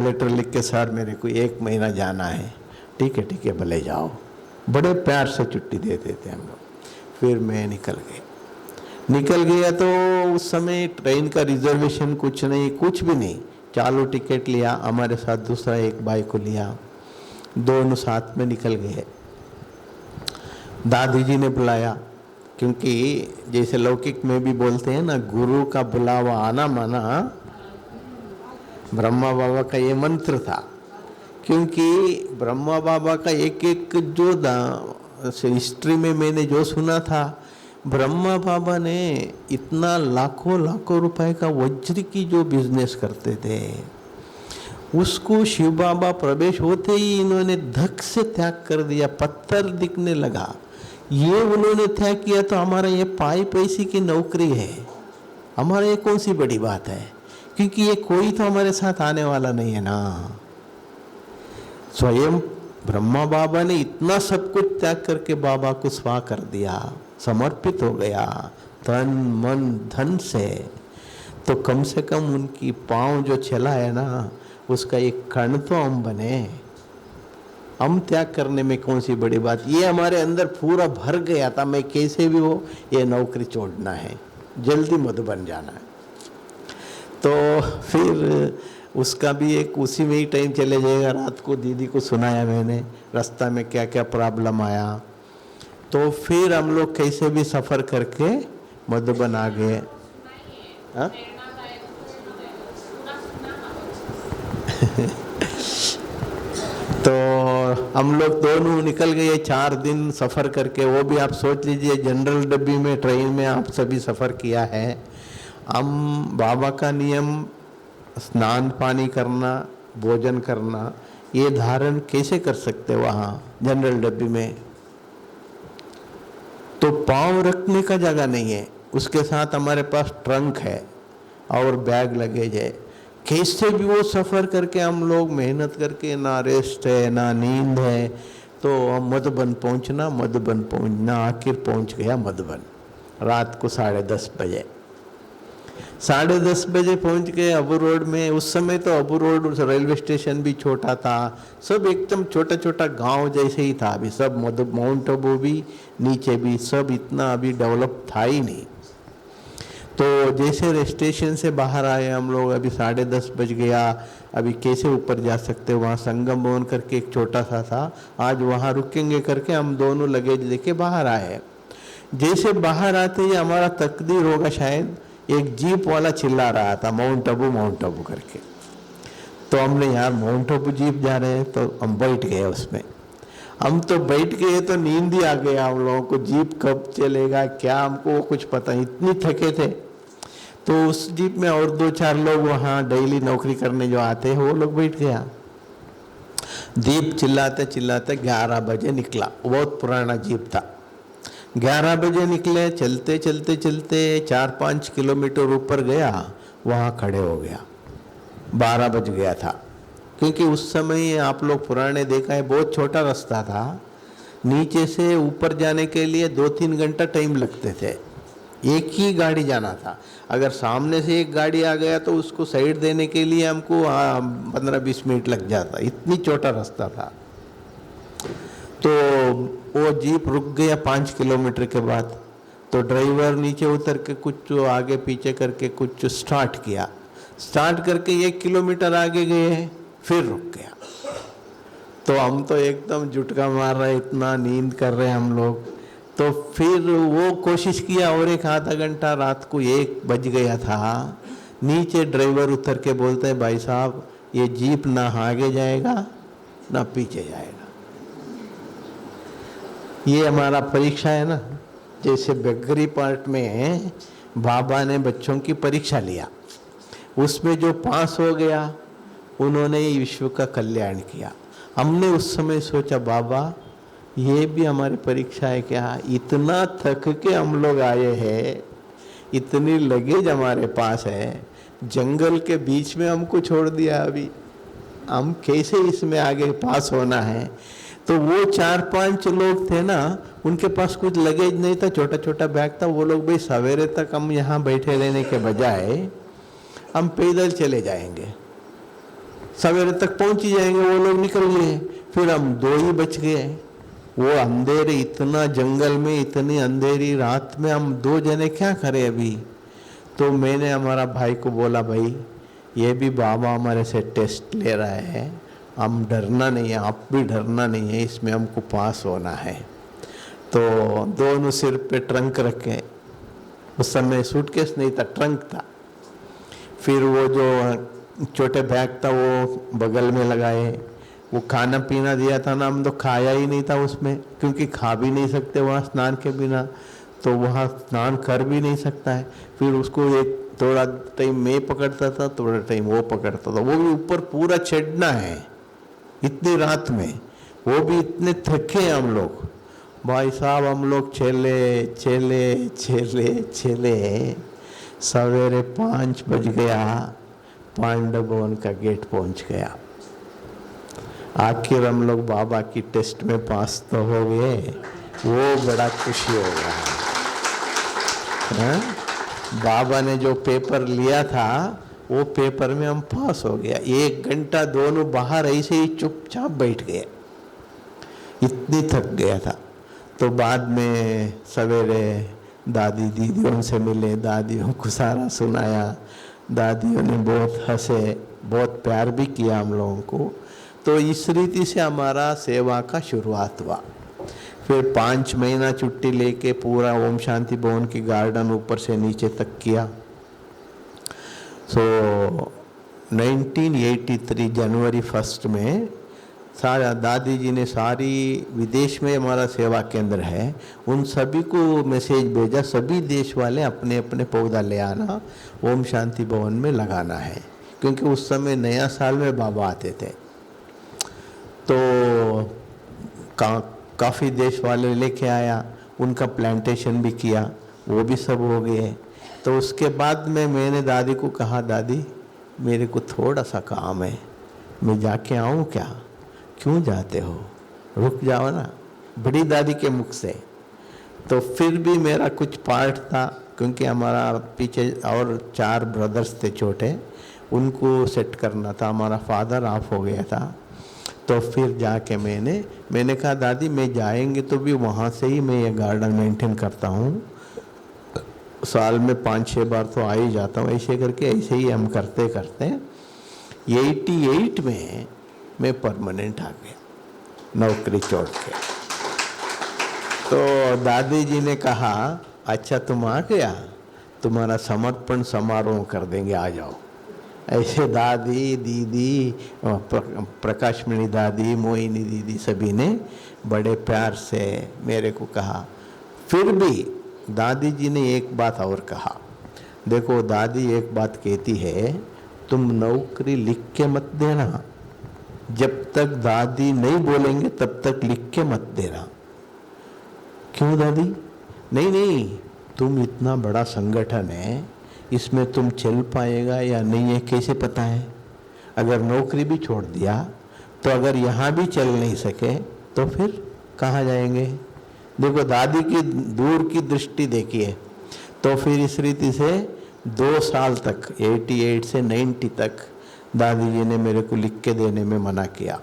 B: लेटर लिख के, सर मेरे को 1 महीना जाना है। ठीक है भले जाओ, बड़े प्यार से छुट्टी देते थे हम लोग। फिर मैं निकल गया तो उस समय ट्रेन का रिजर्वेशन कुछ नहीं, कुछ भी नहीं, चालू टिकट लिया, हमारे साथ दूसरा एक भाई को लिया, दोनों साथ में निकल गए। दादी जी ने बुलाया, क्योंकि जैसे लौकिक में भी बोलते हैं ना, गुरु का बुलावा आना माना, ब्रह्मा बाबा का ये मंत्र था। क्योंकि ब्रह्मा बाबा का एक एक जो हिस्ट्री में मैंने जो सुना था, ब्रह्मा बाबा ने इतना लाखों लाखों रुपए का वज्र की जो बिजनेस करते थे, उसको शिव बाबा प्रवेश होते ही इन्होंने धक से त्याग कर दिया, पत्थर दिखने लगा। ये उन्होंने त्याग किया तो हमारा ये पाई पैसे की नौकरी है, हमारा ये कौन सी बड़ी बात है, क्योंकि ये कोई तो हमारे साथ आने वाला नहीं है ना। स्वयं ब्रह्मा बाबा ने इतना सब कुछ त्याग करके बाबा को स्वा कर दिया, समर्पित हो गया तन मन धन से, तो कम से कम उनकी पाँव जो चला है ना, उसका एक कण तो हम बने। हम त्याग करने में कौन सी बड़ी बात, ये हमारे अंदर पूरा भर गया था, मैं कैसे भी हो ये नौकरी छोड़ना है, जल्दी मधुबन जाना है। तो फिर उसका भी एक उसी में ही टाइम चले जाएगा। रात को दीदी को सुनाया मैंने, रास्ता में क्या क्या प्रॉब्लम आया, तो फिर हम लोग कैसे भी सफ़र करके मधुबन आ गए। हाँ तो हम लोग दोनों निकल गए 4 दिन सफ़र करके। वो भी आप सोच लीजिए, जनरल डब्बी में, ट्रेन में आप सभी सफ़र किया है। हम बाबा का नियम स्नान पानी करना, भोजन करना, ये धारण कैसे कर सकते वहाँ जनरल डब्बी में? तो पाँव रखने का जगह नहीं है, उसके साथ हमारे पास ट्रंक है और बैग लगेज है। कैसे भी वो सफ़र करके हम लोग मेहनत करके, ना रेस्ट है ना नींद है, तो हम मधुबन पहुंचना, आखिर पहुंच गया मधुबन रात को 10:30 बजे। 10:30 बजे पहुंच गए अबू रोड में। उस समय तो अबू रोड रेलवे स्टेशन भी छोटा था, सब एकदम छोटा छोटा गांव जैसे ही था। अभी सब माउंट आबू भी, नीचे भी सब इतना अभी डेवलप था ही नहीं। तो जैसे स्टेशन से बाहर आए हम लोग, अभी 10:30 बज गया, अभी कैसे ऊपर जा सकते, वहाँ संगम भवन करके एक छोटा सा था, आज वहाँ रुकेंगे करके हम दोनों लगेज लेके बाहर आए। जैसे बाहर आते ही हमारा तकदीर होगा शायद, एक जीप वाला चिल्ला रहा था माउंट आबू करके। तो हमने, यार माउंट आबू जीप जा रहे हैं, तो हम बैठ गए उसमें। हम तो बैठ गए तो नींद ही आ गया हम लोगों को, जीप कब चलेगा क्या हमको कुछ पता, इतनी थके थे। तो उस जीप में और 2-4 लोग वहाँ डेली नौकरी करने जो आते हैं वो लोग बैठ गया। जीप चिल्लाते चिल्लाते 11 बजे निकला, बहुत पुराना जीप था। 11 बजे निकले, चलते चलते चलते 4-5 किलोमीटर ऊपर गया, वहाँ खड़े हो गया। 12 बज गया था, क्योंकि उस समय आप लोग पुराने देखा है, बहुत छोटा रास्ता था, नीचे से ऊपर जाने के लिए 2-3 घंटा टाइम लगते थे, एक ही गाड़ी जाना था। अगर सामने से एक गाड़ी आ गया तो उसको साइड देने के लिए हमको 15-20 मिनट लग जाता, इतनी छोटा रास्ता था। तो वो जीप रुक गया 5 किलोमीटर के बाद। तो ड्राइवर नीचे उतर के कुछ आगे पीछे करके कुछ स्टार्ट किया, स्टार्ट करके 1 किलोमीटर आगे गए, फिर रुक गया। तो हम तो एकदम झुटका मार रहे, इतना नींद कर रहे हम लोग। तो फिर वो कोशिश किया, और एक आधा घंटा, रात को 1 बज गया था। नीचे ड्राइवर उतर के बोलते हैं, भाई साहब ये जीप ना आगे जाएगा ना पीछे जाएगा। ये हमारा परीक्षा है ना, जैसे बेगरी पार्ट में बाबा ने बच्चों की परीक्षा लिया, उसमें जो पास हो गया उन्होंने विश्व का कल्याण किया। हमने उस समय सोचा, बाबा ये भी हमारी परीक्षा है क्या? इतना थक के हम लोग आए हैं, इतनी लगेज हमारे पास है, जंगल के बीच में हमको छोड़ दिया, अभी हम कैसे इसमें आगे पास होना है? तो वो 4-5 लोग थे ना, उनके पास कुछ लगेज नहीं था, छोटा छोटा बैग था। वो लोग, भाई सवेरे तक हम यहाँ बैठे रहने के बजाय हम पैदल चले जाएंगे, सवेरे तक पहुँच ही जाएंगे। वो लोग निकल गए, फिर हम 2 ही बच गए। वो अंधेरे, इतना जंगल में, इतनी अंधेरी रात में हम 2 जने क्या करें अभी? तो मैंने हमारा भाई को बोला, भाई ये भी बाबा हमारे से टेस्ट ले रहा है, हम डरना नहीं है, आप भी डरना नहीं है, इसमें हमको पास होना है। तो दोनों सिर पे ट्रंक रखे, उस समय सूटकेस नहीं था, ट्रंक था। फिर वो जो छोटे बैग था वो बगल में लगाए। वो खाना पीना दिया था ना, हम तो खाया ही नहीं था उसमें, क्योंकि खा भी नहीं सकते वहाँ स्नान के बिना, तो वहाँ स्नान कर भी नहीं सकता है। फिर उसको एक थोड़ा टाइम मैं पकड़ता था, थोड़ा टाइम वो पकड़ता था। वो भी ऊपर पूरा चढ़ना है इतनी रात में, वो भी इतने थके हैं हम लोग भाई साहब। हम लोग चले चले चले चले, सवेरे 5 बज गया, पांडव भवन का गेट पहुंच गया। आखिर हम लोग बाबा की टेस्ट में पास तो हो गए, वो बड़ा खुशी हो गया। हाँ? बाबा ने जो पेपर लिया था वो पेपर में हम पास हो गया। 1 घंटा दोनों बाहर ऐसे ही चुपचाप बैठ गए, इतनी थक गया था। तो बाद में सवेरे दादी दीदियों से मिले, दादियों को सारा सुनाया। दादियों ने बहुत हंसे, बहुत प्यार भी किया हम लोगों को। तो इस रीति से हमारा सेवा का शुरुआत हुआ। फिर 5 महीना छुट्टी लेके पूरा ओम शांति भवन की गार्डन ऊपर से नीचे तक किया। सो 1983 जनवरी 1 में सारा दादी जी ने सारी विदेश में हमारा सेवा केंद्र है, उन सभी को मैसेज भेजा, सभी देश वाले अपने अपने पौधा ले आना, ओम शांति भवन में लगाना है, क्योंकि उस समय नया साल में बाबा आते थे। तो काफ़ी देश वाले लेके आया, उनका प्लांटेशन भी किया, वो भी सब हो गए। तो उसके बाद में मैंने दादी को कहा, दादी मेरे को थोड़ा सा काम है, मैं जाके आऊँ क्या? क्यों जाते हो, रुक जाओ ना, बड़ी दादी के मुख से। तो फिर भी मेरा कुछ पार्ट था, क्योंकि हमारा पीछे और 4 ब्रदर्स थे छोटे, उनको सेट करना था। हमारा फादर ऑफ हो गया था। तो फिर जाके मैंने कहा, दादी मैं जाएंगे तो भी वहाँ से ही मैं ये गार्डन मेंटेन करता हूँ, साल में 5-6 बार तो आ ही जाता हूँ। ऐसे करके ऐसे ही हम करते करते 88 में मैं परमानेंट आ गया, नौकरी छोड़ के। तो दादी जी ने कहा, अच्छा तुम आ गया, तुम्हारा समर्पण समारोह कर देंगे, आ जाओ। ऐसे दादी दीदी, प्रकाशमणि दादी, मोहिनी दीदी, सभी ने बड़े प्यार से मेरे को कहा। फिर भी दादी जी ने एक बात और कहा, देखो दादी एक बात कहती है, तुम नौकरी लिख के मत देना, जब तक दादी नहीं बोलेंगे तब तक लिख के मत देना। क्यों दादी? नहीं, तुम इतना बड़ा संगठन है, इसमें तुम चल पाएगा या नहीं है कैसे पता है? अगर नौकरी भी छोड़ दिया तो अगर यहाँ भी चल नहीं सके तो फिर कहाँ जाएंगे? देखो दादी की दूर की दृष्टि देखिए। तो फिर इस रीति से 2 साल तक, 88 से 90 तक दादी जी ने मेरे को लिख के देने में मना किया।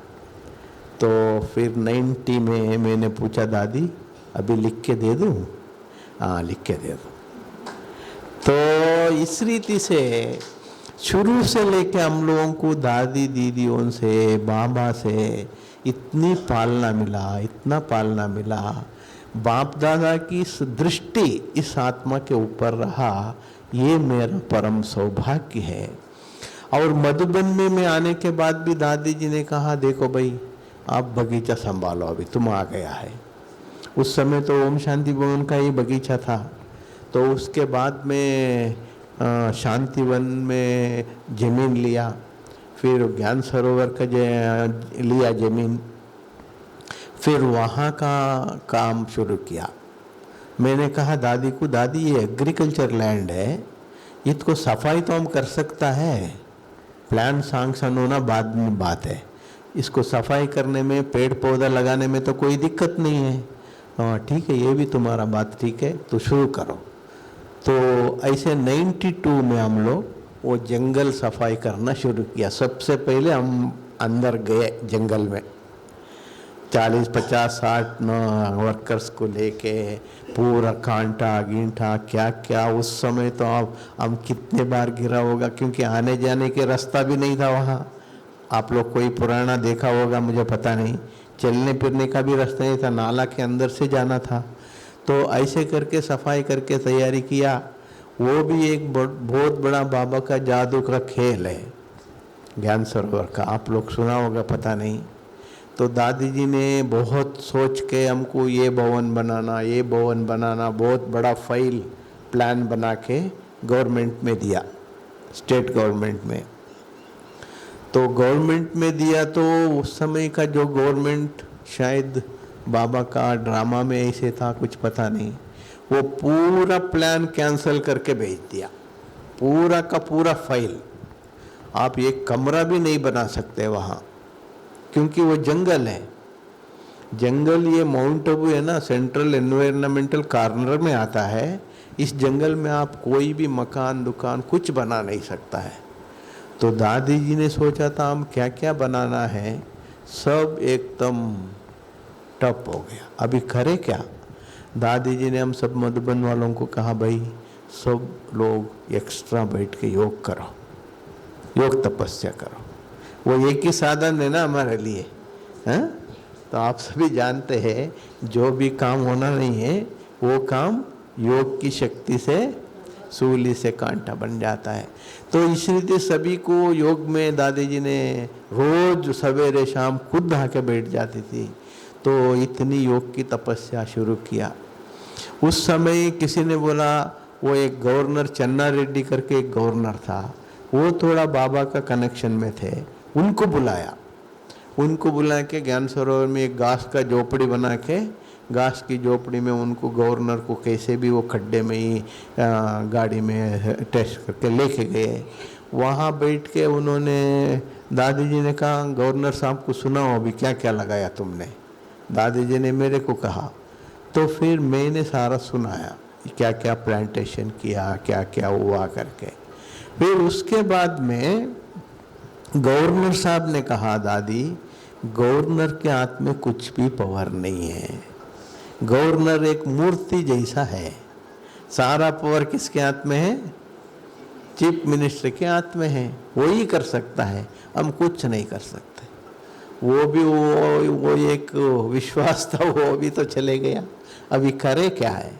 B: तो फिर 90 में मैंने पूछा, दादी अभी लिख के दे दूँ? हाँ लिख के दे दो। तो इस रीति से शुरू से लेके हम लोगों को दादी दीदियों से, बाबा से इतनी पालना मिला, इतना पालना मिला। बाप दादा की इस दृष्टि इस आत्मा के ऊपर रहा, ये मेरा परम सौभाग्य है। और मधुबन में मैं आने के बाद भी दादी जी ने कहा, देखो भाई आप बगीचा संभालो, अभी तुम आ गया है। उस समय तो ओम शांति भवन का ही बगीचा था। तो उसके बाद में शांतिवन में ज़मीन लिया, फिर ज्ञान सरोवर का लिया ज़मीन, फिर वहाँ का काम शुरू किया। मैंने कहा दादी को, दादी ये एग्रीकल्चर लैंड है, इसको सफाई तो हम कर सकता है, प्लान सैंक्शन होना बाद में बात है, इसको सफाई करने में, पेड़ पौधा लगाने में तो कोई दिक्कत नहीं है। हाँ ठीक है, ये भी तुम्हारा बात ठीक है, तो शुरू करो। तो ऐसे 92 में हम लोग वो जंगल सफाई करना शुरू किया। सबसे पहले हम अंदर गए जंगल में, 40, 50, 60 वर्कर्स को लेके पूरा कांटा गींठा क्या क्या। उस समय तो हम कितने बार गिरा होगा, क्योंकि आने जाने के रास्ता भी नहीं था वहाँ। आप लोग कोई पुराना देखा होगा, मुझे पता नहीं, चलने फिरने का भी रास्ता नहीं था, नाला के अंदर से जाना था। तो ऐसे करके सफाई करके तैयारी किया। वो भी एक बहुत बड़ा बाबा का जादू का खेल है ज्ञान सरोवर का, आप लोग सुना होगा पता नहीं। तो दादी जी ने बहुत सोच के हमको ये भवन बनाना बहुत बड़ा फाइल प्लान बना के गवर्नमेंट में दिया, स्टेट गवर्नमेंट में। तो गवर्नमेंट में दिया तो उस समय का जो गवर्नमेंट, शायद बाबा का ड्रामा में ऐसे था कुछ पता नहीं, वो पूरा प्लान कैंसिल करके भेज दिया, पूरा का पूरा फाइल। आप एक कमरा भी नहीं बना सकते वहाँ, क्योंकि वो जंगल है। जंगल ये माउंट आबू है ना, सेंट्रल एनवायरमेंटल कॉर्नर में आता है। इस जंगल में आप कोई भी मकान दुकान कुछ बना नहीं सकता है। तो दादी जी ने सोचा था हम क्या क्या बनाना है, सब एकदम टप हो गया। अभी करे क्या? दादी जी ने हम सब मधुबन वालों को कहा भाई सब लोग एक्स्ट्रा बैठ के योग करो, योग तपस्या करो। वो एक ही साधन है ना हमारे लिए, हैं? तो आप सभी जानते हैं जो भी काम होना नहीं है वो काम योग की शक्ति से सूली से कांटा बन जाता है। तो इस रीति सभी को योग में दादी जी ने रोज सवेरे शाम खुद आके बैठ जाती थी। तो इतनी योग की तपस्या शुरू किया। उस समय किसी ने बोला, वो एक गवर्नर चन्ना रेड्डी करके एक गवर्नर था, वो थोड़ा बाबा का कनेक्शन में थे, उनको बुला के ज्ञान सरोवर में एक घास का झोपड़ी बना के, घास की झोपड़ी में उनको गवर्नर को कैसे भी वो खड्डे में ही गाड़ी में टेस्ट करके लेके गए। वहाँ बैठ के उन्होंने, दादी जी ने कहा गवर्नर साहब को सुनाओ अभी क्या क्या लगाया तुमने। दादी जी ने मेरे को कहा, तो फिर मैंने सारा सुनाया क्या क्या प्लांटेशन किया, क्या क्या हुआ करके। फिर उसके बाद में गवर्नर साहब ने कहा, दादी गवर्नर के हाथ में कुछ भी पावर नहीं है, गवर्नर एक मूर्ति जैसा है, सारा पावर किसके हाथ में है? चीफ मिनिस्टर के हाथ में है, वो ही कर सकता है, हम कुछ नहीं कर सकते। वो एक विश्वास था, वो भी तो चले गया, अभी करे क्या है?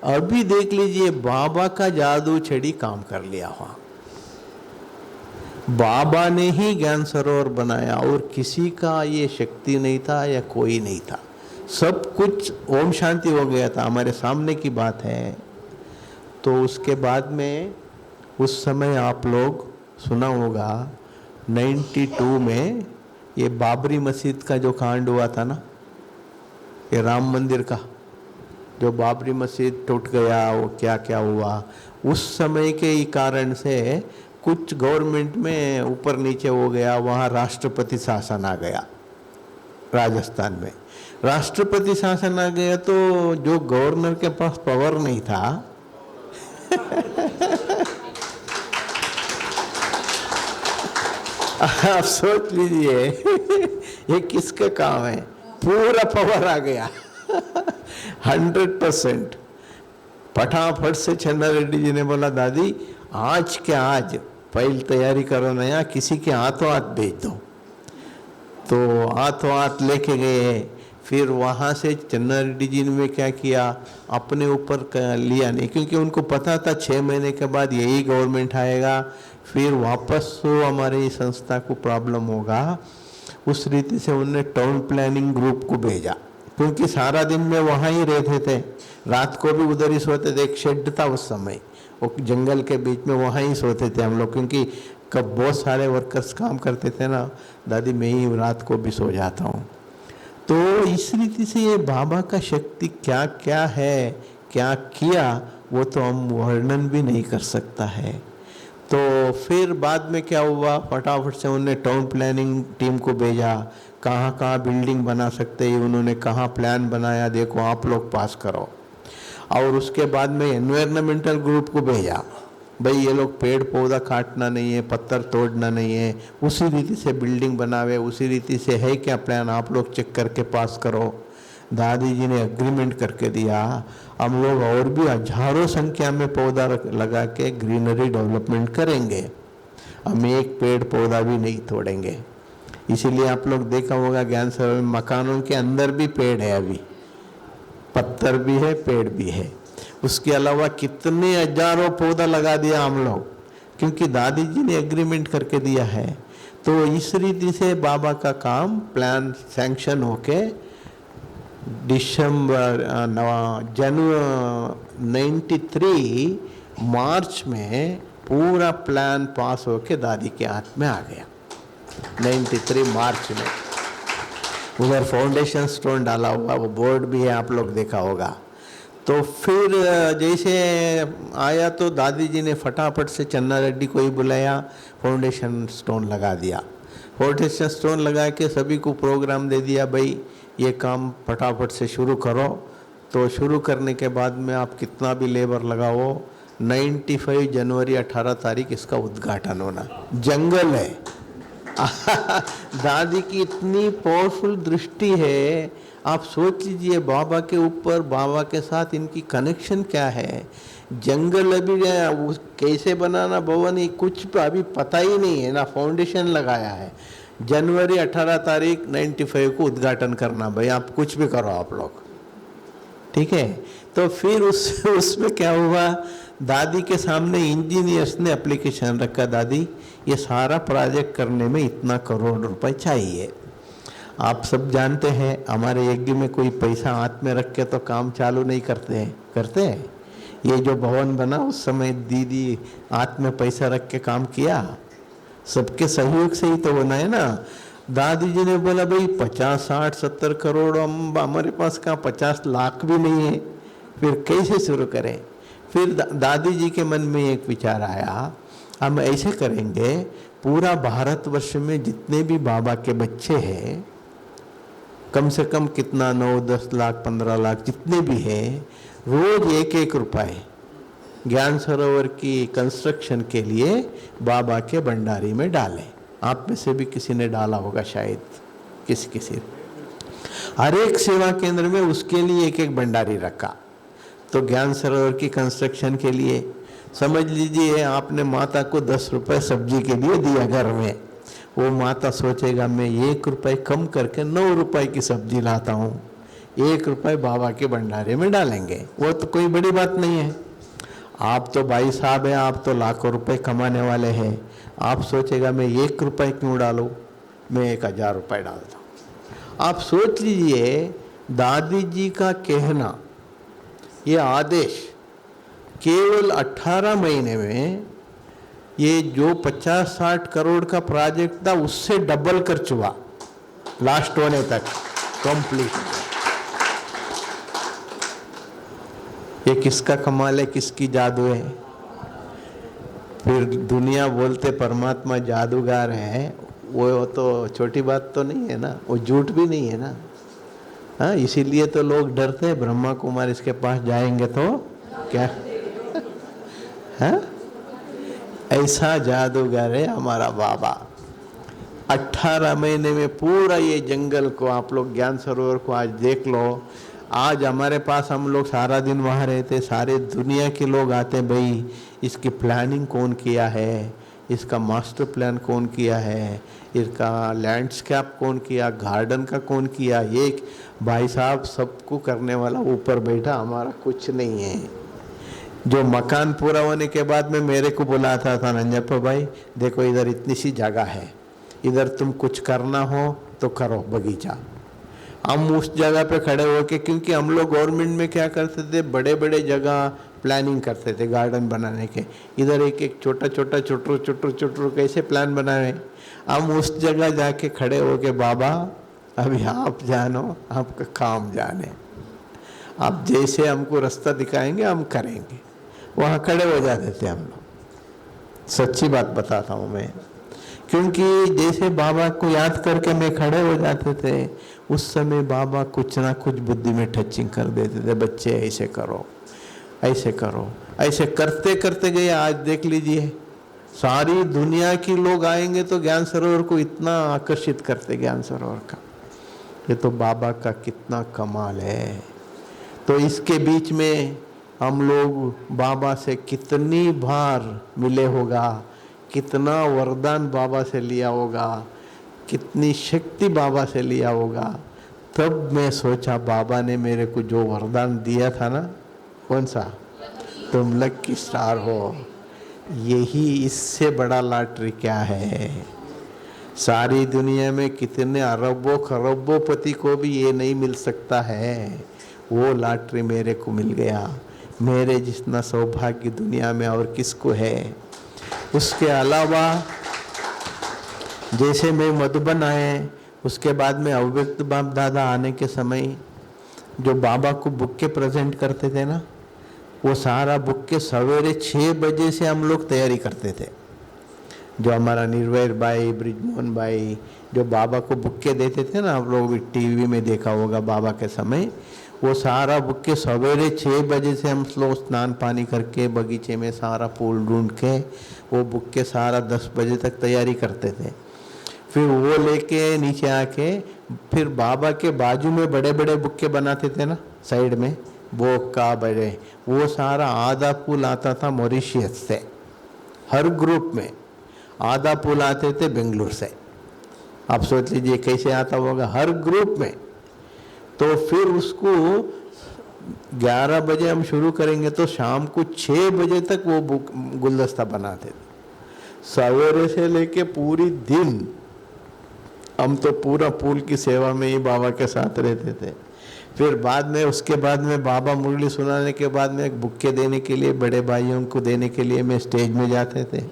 B: अभी देख लीजिए बाबा का जादू छड़ी काम कर लिया वहाँ। बाबा ने ही ज्ञान सरोवर बनाया और किसी का ये शक्ति नहीं था या कोई नहीं था, सब कुछ ओम शांति हो गया था, हमारे सामने की बात है। तो उसके बाद में उस समय आप लोग सुना होगा 92 में ये बाबरी मस्जिद का जो कांड हुआ था ना, ये राम मंदिर का जो बाबरी मस्जिद टूट गया, वो क्या क्या हुआ, उस समय के ही कारण से कुछ गवर्नमेंट में ऊपर नीचे हो गया। वहाँ राष्ट्रपति शासन आ गया, राजस्थान में राष्ट्रपति शासन आ गया। तो जो गवर्नर के पास पावर नहीं था आप सोच लीजिए ये किसका काम है, पूरा पावर आ गया 100%। फटाफट से चन्ना रेड्डी जी ने बोला, दादी आज के आज फाइल तैयारी करो नया, किसी के हाथों हाथ भेज दो। तो हाथों हाथ लेके गए। फिर वहाँ से चन्ना रेड्डी जी ने क्या किया, अपने ऊपर लिया नहीं, क्योंकि उनको पता था 6 महीने के बाद यही गवर्नमेंट आएगा, फिर वापस हमारी संस्था को प्रॉब्लम होगा। उस रीति से उन्होंने टाउन प्लानिंग ग्रुप को भेजा, क्योंकि सारा दिन में वहाँ ही रहते थे, रात को भी उधर ही सोते थे। एक शेड था उस समय, वो जंगल के बीच में, वहाँ ही सोते थे हम लोग, क्योंकि कब बहुत सारे वर्कर्स काम करते थे ना, दादी मैं ही रात को भी सो जाता हूँ। तो इस रीति से ये बाबा का शक्ति क्या क्या है, क्या किया, वो तो हम वर्णन भी नहीं कर सकता है। तो फिर बाद में क्या हुआ, फटाफट से उन्होंने टाउन प्लानिंग टीम को भेजा, कहाँ कहाँ बिल्डिंग बना सकते हैं, उन्होंने कहाँ प्लान बनाया, देखो आप लोग पास करो। और उसके बाद में एनवायरमेंटल ग्रुप को भेजा, भाई ये लोग पेड़ पौधा काटना नहीं है, पत्थर तोड़ना नहीं है, उसी रीति से बिल्डिंग बनावे, उसी रीति से है क्या प्लान, आप लोग चेक करके पास करो। दादी जी ने एग्रीमेंट करके दिया, हम लोग और भी हजारों संख्या में पौधा लगा के ग्रीनरी डेवलपमेंट करेंगे, हम एक पेड़ पौधा भी नहीं तोड़ेंगे। इसीलिए आप लोग देखा होगा ज्ञान सरोवर में मकानों के अंदर भी पेड़ है अभी, पत्थर भी है, पेड़ भी है। उसके अलावा कितने हजारों पौधा लगा दिया हम लोग, क्योंकि दादी जी ने एग्रीमेंट करके दिया है। तो इस रीति से बाबा का काम प्लान सैंक्शन होके जनवरी 93 मार्च में पूरा प्लान पास होके दादी के हाथ में आ गया। 93 मार्च में उधर फाउंडेशन स्टोन डाला हुआ, वो बोर्ड भी है, आप लोग देखा होगा। तो फिर जैसे आया तो दादी जी ने फटाफट से चन्ना रेड्डी को ही बुलाया, फाउंडेशन स्टोन लगा दिया। फाउंडेशन स्टोन लगा के सभी को प्रोग्राम दे दिया, भाई ये काम फटाफट से शुरू करो। तो शुरू करने के बाद में आप कितना भी लेबर लगाओ, 95 जनवरी 18 तारीख इसका उद्घाटन होना। जंगल है दादी की इतनी पावरफुल दृष्टि है, आप सोच लीजिए बाबा के ऊपर, बाबा के साथ इनकी कनेक्शन क्या है। जंगल अभी कैसे बनाना भवन, ये कुछ अभी पता ही नहीं है ना, फाउंडेशन लगाया है। जनवरी 18 तारीख 95 को उद्घाटन करना, भाई आप कुछ भी करो आप लोग, ठीक है। तो फिर उसमें क्या हुआ, दादी के सामने इंजीनियर्स ने एप्लीकेशन रखा, दादी ये सारा प्रोजेक्ट करने में इतना करोड़ रुपए चाहिए। आप सब जानते हैं हमारे यज्ञ में कोई पैसा हाथ में रख के तो काम चालू नहीं करते हैं। ये जो भवन बना उस समय दीदी हाथ में पैसा रख के काम किया, सबके सहयोग से ही तो बना है ना। दादी जी ने बोला भाई 50, 60, 70 करोड़ हमारे पास कहाँ, 50 लाख भी नहीं है, फिर कैसे शुरू करें। फिर दादी जी के मन में एक विचार आया, हम ऐसे करेंगे, पूरा भारतवर्ष में जितने भी बाबा के बच्चे हैं, कम से कम कितना 9, 10 लाख, 15 लाख जितने भी हैं, रोज 1-1 रुपए ज्ञान सरोवर की कंस्ट्रक्शन के लिए बाबा के भंडारी में डालें। आप में से भी किसी ने डाला होगा शायद, किसी हर एक सेवा केंद्र में उसके लिए 1-1 भंडारी रखा। तो ज्ञान सरोवर की कंस्ट्रक्शन के लिए समझ लीजिए आपने माता को 10 रुपए सब्जी के लिए दिया घर में, वो माता सोचेगा मैं 1 रुपए कम करके 9 रुपए की सब्जी लाता हूँ, 1 रुपए बाबा के भंडारे में डालेंगे, वो तो कोई बड़ी बात नहीं है। आप तो भाई साहब हैं, आप तो लाखों रुपए कमाने वाले हैं, आप सोचेगा मैं 1 रुपए क्यों डालूं, मैं 1000 रुपए डालता हूँ। आप सोच लीजिए दादी जी का कहना, ये आदेश केवल 18 महीने में ये जो 50-60 करोड़ का प्रोजेक्ट था उससे डबल कर चुका, लास्ट होने तक कंप्लीट। ये किसका कमाल है, किसकी जादू है। फिर दुनिया बोलते परमात्मा जादूगार है, वो तो छोटी बात तो नहीं है ना, वो झूठ भी नहीं है ना। हाँ, इसीलिए तो लोग डरते हैं, ब्रह्मा कुमार इसके पास जाएंगे तो क्या है। ऐसा जादूगर है हमारा बाबा। 18 महीने में पूरा ये जंगल को, आप लोग ज्ञान सरोवर को आज देख लो। आज हमारे पास, हम लोग सारा दिन वहाँ रहते, सारे दुनिया के लोग आते, भाई इसकी प्लानिंग कौन किया है, इसका मास्टर प्लान कौन किया है, इसका लैंडस्केप कौन किया, गार्डन का कौन किया। ये भाई साहब सबको करने वाला ऊपर बैठा, हमारा कुछ नहीं है। जो मकान पूरा होने के बाद में मेरे को बुलाता था, नंजप्पा भाई देखो इधर इतनी सी जगह है, इधर तुम कुछ करना हो तो करो बगीचा। हम उस जगह पे खड़े होके, क्योंकि हम लोग गवर्नमेंट में क्या करते थे, बड़े बड़े जगह प्लानिंग करते थे गार्डन बनाने के, इधर एक छोटा छोटा चुटरू कैसे प्लान बनाए। हम उस जगह जाके खड़े होके, बाबा अभी आप जानो, आपका काम जाने, आप जैसे हमको रास्ता दिखाएंगे हम करेंगे। वहाँ खड़े हो जाते थे हम लोग, सच्ची बात बताता हूँ मैं, क्योंकि जैसे बाबा को याद करके मैं खड़े हो जाते थे, उस समय बाबा कुछ ना कुछ बुद्धि में टचिंग कर देते थे, बच्चे ऐसे करो, ऐसे करो। ऐसे करते करते गए, आज देख लीजिए सारी दुनिया के लोग आएंगे तो ज्ञान सरोवर को इतना आकर्षित करते, ज्ञान सरोवर का। ये तो बाबा का कितना कमाल है। तो इसके बीच में हम लोग बाबा से कितनी बार मिले होगा, कितना वरदान बाबा से लिया होगा, कितनी शक्ति बाबा से लिया होगा, तब मैं सोचा बाबा ने मेरे को जो वरदान दिया था ना, कौन सा, तुम लकी स्टार हो, यही इससे बड़ा लॉटरी क्या है। सारी दुनिया में कितने अरबों खरबों पति को भी ये नहीं मिल सकता है, वो लॉटरी मेरे को मिल गया। मेरे जितना सौभाग्य दुनिया में और किसको है। उसके अलावा जैसे मैं मधुबन आए, उसके बाद में अव्यक्त बाप दादा आने के समय जो बाबा को बुक्के प्रेजेंट करते थे ना, वो सारा बुक्के सवेरे 6 बजे से हम लोग तैयारी करते थे। जो हमारा निर्वैर भाई, ब्रिजमोहन भाई जो बाबा को बुक्के देते थे ना, आप लोग भी टीवी में देखा होगा बाबा के समय, वो सारा बुक्के सवेरे 6 बजे से हम लोग स्नान पानी करके बगीचे में सारा फूल ढूंढ के वो बुक्के सारा 10 बजे तक तैयारी करते थे। फिर वो लेके नीचे आके फिर बाबा के बाजू में बड़े बड़े बुक्के बनाते थे ना साइड में, बोक का बड़े, वो सारा आधा फूल आता था मॉरिशियस से। हर ग्रुप में आधा फूल आते थे बेंगलुरु से। आप सोच लीजिए कैसे आता होगा हर ग्रुप में। तो फिर उसको 11 बजे हम शुरू करेंगे तो शाम को 6 बजे तक वो गुलदस्ता बनाते थे। सवेरे से लेके पूरी दिन हम तो पूरा फूल की सेवा में ही बाबा के साथ रहते थे। फिर बाद में उसके बाद में बाबा मुरली सुनाने के बाद में एक बुक्के देने के लिए, बड़े भाइयों को देने के लिए मैं स्टेज में जाते थे।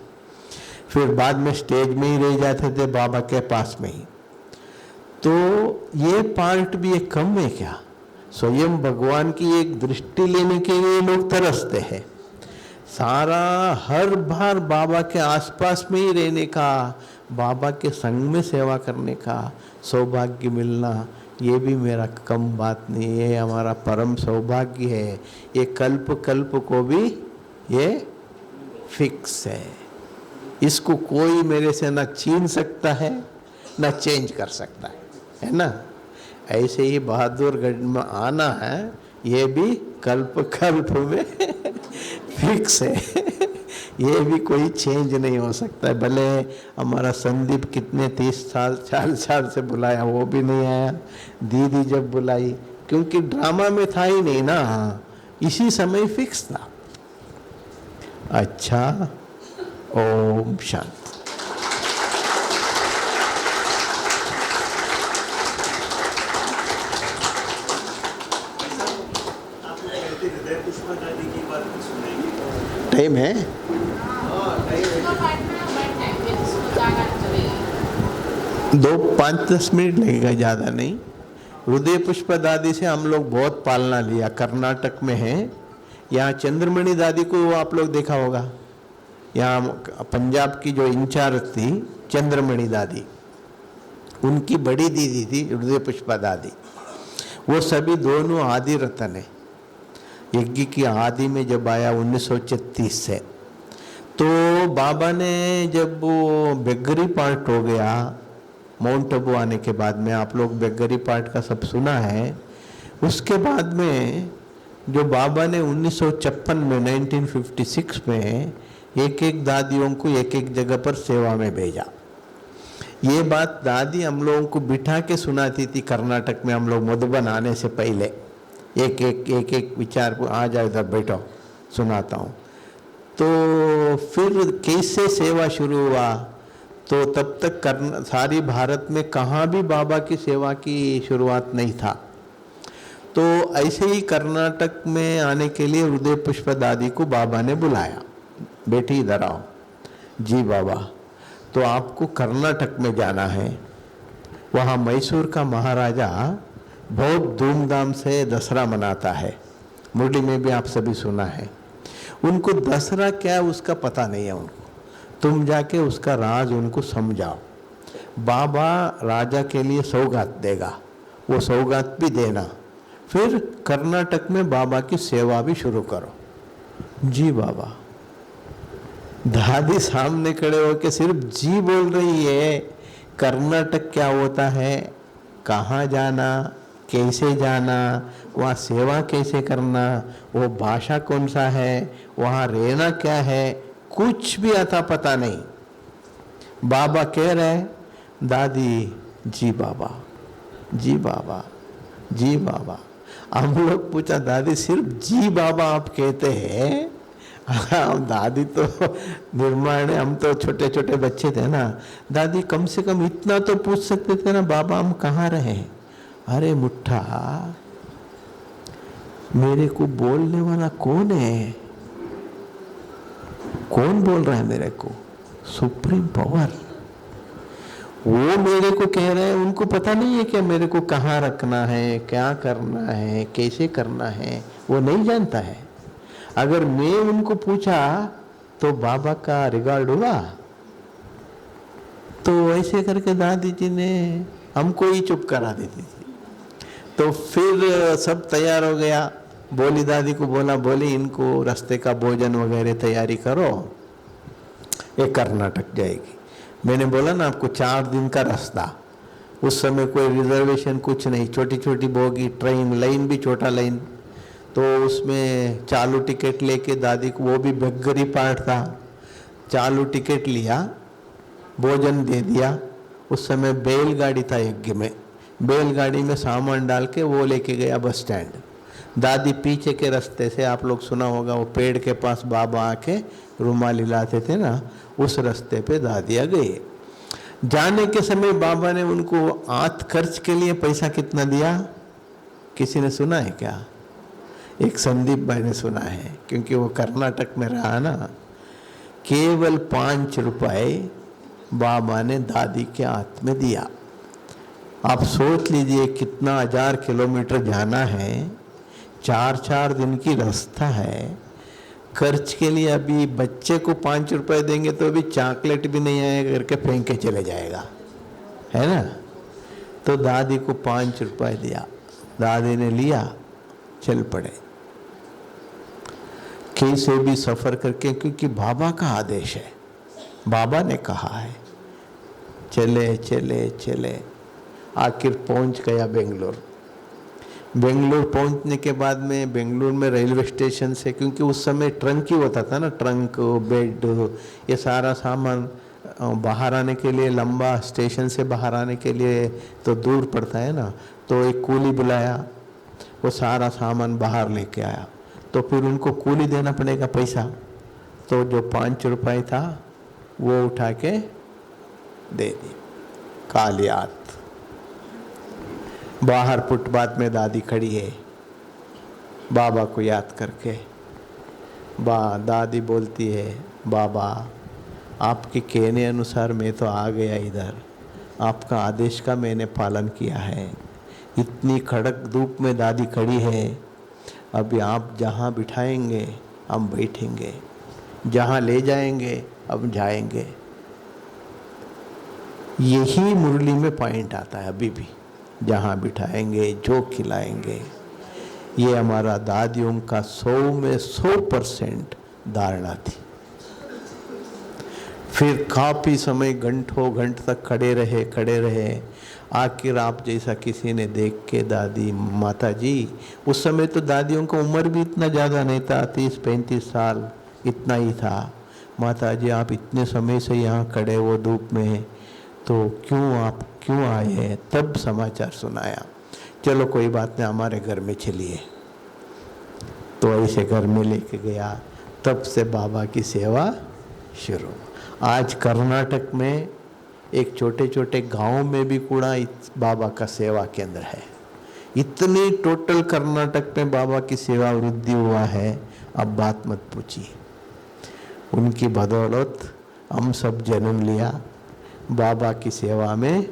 B: फिर बाद में स्टेज में ही रह जाते थे बाबा के पास में ही। तो ये पार्ट भी एक कम है क्या? स्वयं भगवान की एक दृष्टि लेने के लिए लोग तरसते हैं। सारा हर बार बाबा के आसपास में ही रहने का, बाबा के संग में सेवा करने का सौभाग्य मिलना, ये भी मेरा कम बात नहीं है, हमारा परम सौभाग्य है। ये कल्प कल्प को भी ये फिक्स है। इसको कोई मेरे से ना छीन सकता है ना चेंज कर सकता है ना। ऐसे ही बहादुरगढ़ में आना है, ये भी कल्प कल्प में फिक्स है। ये भी कोई चेंज नहीं हो सकता है। भले हमारा संदीप कितने 30 साल 40 साल से बुलाया, वो भी नहीं आया। दीदी जब बुलाई, क्योंकि ड्रामा में था ही नहीं ना, इसी समय फिक्स था। अच्छा, ओम शांति। टाइम है 2-5-10 मिनट लगेगा, ज़्यादा नहीं। हृदय पुष्प दादी से हम लोग बहुत पालना लिया। कर्नाटक में है, यहाँ चंद्रमणि दादी को आप लोग देखा होगा। यहाँ पंजाब की जो इंचार्ज थी चंद्रमणि दादी, उनकी बड़ी दीदी थी हृदय पुष्प दादी। वो सभी दोनों आदि रतन है। यज्ञ की आदि में जब आया 1936 से, तो बाबा ने जब वो बेगरी पार्ट हो गया माउंट आबू आने के बाद में, आप लोग बेगरी पार्ट का सब सुना है। उसके बाद में जो बाबा ने 1956 में 1956 में एक एक दादियों को एक एक जगह पर सेवा में भेजा। ये बात दादी हम लोगों को बिठा के सुनाती थी कर्नाटक में। हम लोग मधुबन आने से पहले एक एक विचार को, आ जाओ इधर बैठो सुनाता हूँ। तो फिर कैसे सेवा शुरू हुआ, तो तब तक सारी भारत में कहाँ भी बाबा की सेवा की शुरुआत नहीं था। तो ऐसे ही कर्नाटक में आने के लिए हृदय पुष्प दादी को बाबा ने बुलाया, बेटी इधर आओ। जी बाबा, तो आपको कर्नाटक में जाना है। वहाँ मैसूर का महाराजा बहुत धूमधाम से दसरा मनाता है। मुरली में भी आप सभी सुना है। उनको दसरा क्या है उसका पता नहीं है उनको। तुम जाके उसका राज उनको समझाओ। बाबा राजा के लिए सौगात देगा, वो सौगात भी देना। फिर कर्नाटक में बाबा की सेवा भी शुरू करो। जी बाबा। दादी सामने खड़े होके सिर्फ जी बोल रही है। कर्नाटक क्या होता है, कहाँ जाना, कैसे जाना, वहाँ सेवा कैसे करना, वो भाषा कौन सा है, वहाँ रहना क्या है, कुछ भी आता पता नहीं। बाबा कह रहे, दादी जी बाबा, जी बाबा, जी बाबा। हम लोग पूछा दादी सिर्फ जी बाबा आप कहते हैं? हम दादी तो निर्माण है, हम तो छोटे छोटे बच्चे थे ना। दादी कम से कम इतना तो पूछ सकते थे ना, बाबा हम कहाँ रहे? अरे मुट्ठा, मेरे को बोलने वाला कौन है? कौन बोल रहा है मेरे को? Supreme power. वो मेरे को कह रहे हैं, उनको पता नहीं है क्या मेरे को कहाँ रखना है, क्या करना है, कैसे करना है, वो नहीं जानता है। अगर मैं उनको पूछा तो बाबा का रिगार्ड हुआ? तो ऐसे करके दादी जी ने हमको ही चुप करा देती थी। तो फिर सब तैयार हो गया, बोली दादी को बोला, बोली इनको रास्ते का भोजन वगैरह तैयारी करो, ये कर्नाटक जाएगी। मैंने बोला ना आपको 4 दिन का रास्ता, उस समय कोई रिजर्वेशन कुछ नहीं, छोटी छोटी बोगी, ट्रेन लाइन भी छोटा लाइन, तो उसमें चालू टिकट लेके दादी को, वो भी बग्गरी पार्ट था, चालू टिकट लिया, भोजन दे दिया। उस समय बैलगाड़ी था यज्ञ में, बैलगाड़ी में सामान डाल के वो लेके गया बस स्टैंड। दादी पीछे के रास्ते से, आप लोग सुना होगा वो पेड़ के पास बाबा आके रुमाल हिलाते थे ना, उस रास्ते पे दादी आ गई। जाने के समय बाबा ने उनको आत खर्च के लिए पैसा कितना दिया, किसी ने सुना है क्या? एक संदीप भाई ने सुना है, क्योंकि वो कर्नाटक में रहा ना। केवल 5 रुपए बाबा ने दादी के हाथ में दिया। आप सोच लीजिए कितना 1000 किलोमीटर जाना है, 4-4 दिन की रास्ता है, खर्च के लिए अभी बच्चे को 5 रुपए देंगे तो अभी चॉकलेट भी नहीं आएगा करके फेंक के चले जाएगा, है ना। तो दादी को 5 रुपए दिया, दादी ने लिया, चल पड़े कैसे भी सफर करके, क्योंकि बाबा का आदेश है, बाबा ने कहा है। चले चले चले आखिर पहुंच गया बेंगलोर। बेंगलोर पहुंचने के बाद में बेंगलोर में रेलवे स्टेशन से, क्योंकि उस समय ट्रंक ही होता था ना, ट्रंक, बेड, ये सारा सामान बाहर आने के लिए, लंबा स्टेशन से बाहर आने के लिए तो दूर पड़ता है ना, तो एक कूली बुलाया, वो सारा सामान बाहर लेके आया। तो फिर उनको कूली देना पड़ेगा पैसा, तो जो 5 रुपए था वो उठा के दे दी। काली हाथ बाहर फुटपाथ में दादी खड़ी है, बाबा को याद करके। दादी बोलती है, बाबा आपके कहने अनुसार मैं तो आ गया इधर, आपका आदेश का मैंने पालन किया है। इतनी कड़क धूप में दादी खड़ी है, अभी आप जहाँ बिठाएंगे हम बैठेंगे, जहाँ ले जाएंगे हम जाएंगे। यही मुरली में पॉइंट आता है अभी भी, जहाँ बिठाएंगे, जो खिलाएंगे। ये हमारा दादियों का 100 में 100% धारणा थी। फिर काफ़ी समय घंटों घंट तक खड़े रहे। आखिर आप जैसा किसी ने देख के, दादी, माता जी, उस समय तो दादियों का उम्र भी इतना ज़्यादा नहीं था, 30-35 साल इतना ही था। माता जी आप इतने समय से यहाँ खड़े हो धूप में, तो क्यों आए हैं? तब समाचार सुनाया, चलो कोई बात नहीं, हमारे घर में चलिए। तो ऐसे घर में लेके गया, तब से बाबा की सेवा शुरू। आज कर्नाटक में एक छोटे छोटे गांव में भी कूड़ा बाबा का सेवा केंद्र है। इतनी टोटल कर्नाटक में बाबा की सेवा वृद्धि हुआ है, अब बात मत पूछिए। उनकी बदौलत हम सब जन्म लिया बाबा की सेवा में।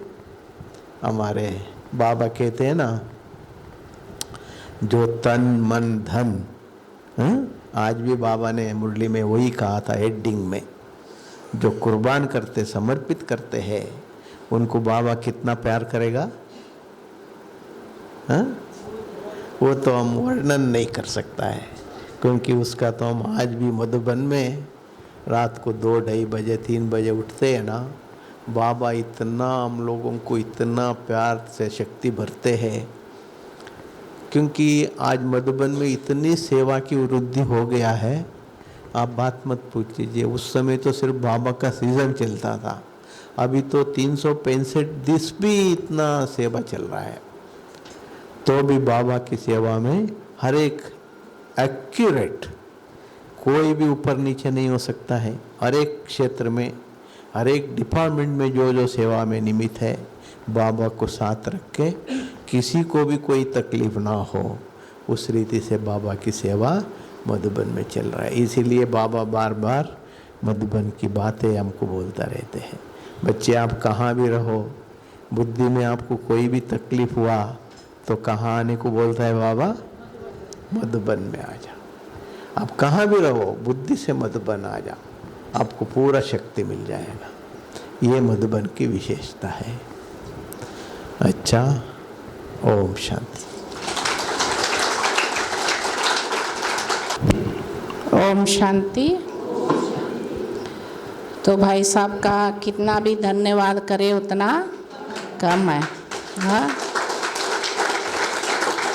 B: हमारे बाबा कहते हैं ना, जो तन मन धन, आज भी बाबा ने मुरली में वही कहा था हेडिंग में, जो कुर्बान करते, समर्पित करते हैं, उनको बाबा कितना प्यार करेगा, वो तो हम वर्णन नहीं कर सकता है। क्योंकि उसका तो हम आज भी मधुबन में रात को 2-2:30 बजे 3 बजे उठते हैं ना, बाबा इतना हम लोगों को इतना प्यार से शक्ति भरते हैं। क्योंकि आज मधुबन में इतनी सेवा की वृद्धि हो गया है, आप बात मत पूछिए। उस समय तो सिर्फ बाबा का सीजन चलता था, अभी तो 365 दिन भी इतना सेवा चल रहा है। तो भी बाबा की सेवा में हर एक एक्यूरेट, कोई भी ऊपर नीचे नहीं हो सकता है। हर एक क्षेत्र में, हर एक डिपार्टमेंट में जो जो सेवा में निमित्त है, बाबा को साथ रख के किसी को भी कोई तकलीफ ना हो, उस रीति से बाबा की सेवा मधुबन में चल रहा है। इसीलिए बाबा बार बार मधुबन की बातें हमको बोलता रहते हैं, बच्चे आप कहाँ भी रहो, बुद्धि में आपको कोई भी तकलीफ हुआ तो कहाँ आने को बोलता है बाबा? मधुबन में आ जाओ। आप कहाँ भी रहो, बुद्धि से मधुबन आ जाओ, आपको पूरा शक्ति मिल जाएगा। ये मधुबन की विशेषता है। अच्छा, ओम शांति।
C: ओम शांति। तो भाई साहब का कितना भी धन्यवाद करे उतना कम है। हाँ,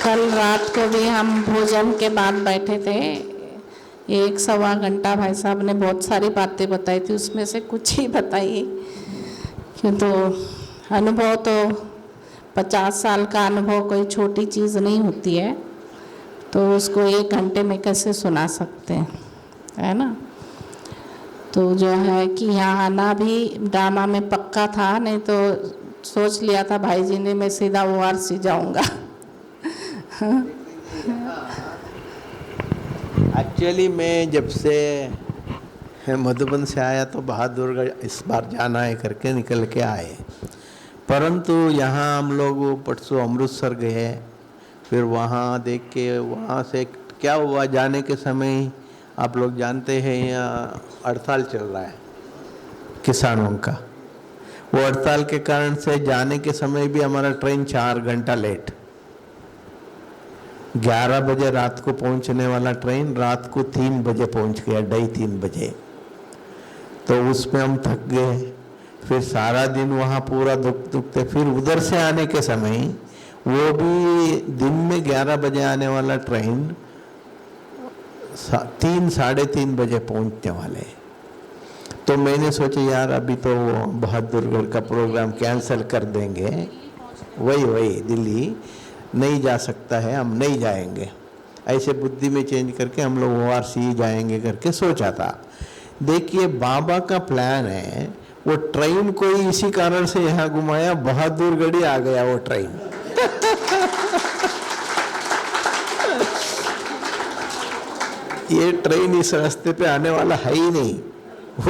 C: कल रात को भी हम भोजन के बाद बैठे थे, 1-1.25 घंटा भाई साहब ने बहुत सारी बातें बताई थी, उसमें से कुछ ही बताइए। क्यों तो अनुभव तो 50 साल का अनुभव कोई छोटी चीज़ नहीं होती है, तो उसको 1 घंटे में कैसे सुना सकते हैं, है ना। तो जो है कि यहाँ आना भी ड्रामा में पक्का था, नहीं तो सोच लिया था भाई जी ने मैं सीधा ORC जाऊँगा।
B: एक्चुअली मैं जब से मधुबन से आया तो बहादुरगढ़ इस बार जाना है करके निकल के आए, परंतु यहाँ हम लोग परसों अमृतसर गए, फिर वहाँ देख के वहाँ से क्या हुआ, जाने के समय आप लोग जानते हैं यहाँ हड़ताल चल रहा है किसानों का। वो हड़ताल के कारण से जाने के समय भी हमारा ट्रेन 4 घंटा लेट, 11 बजे रात को पहुंचने वाला ट्रेन रात को 3 बजे पहुंच गया, 2:30 बजे। तो उसमें हम थक गए, फिर सारा दिन वहाँ पूरा दुखते, फिर उधर से आने के समय वो भी दिन में 11 बजे आने वाला ट्रेन 3-3:30 बजे पहुंचने वाले। तो मैंने सोचा यार अभी तो बहादुरगढ़ का प्रोग्राम कैंसिल कर देंगे, वही दिल्ली नहीं जा सकता है, हम नहीं जाएंगे। ऐसे बुद्धि में चेंज करके हम लोग ORC जाएंगे करके सोचा था। देखिए बाबा का प्लान है, वो ट्रेन को ही इसी कारण से यहाँ घुमाया, बहादुरगढ़ ही आ गया वो ट्रेन। ये ट्रेन इस रास्ते पे आने वाला है ही नहीं,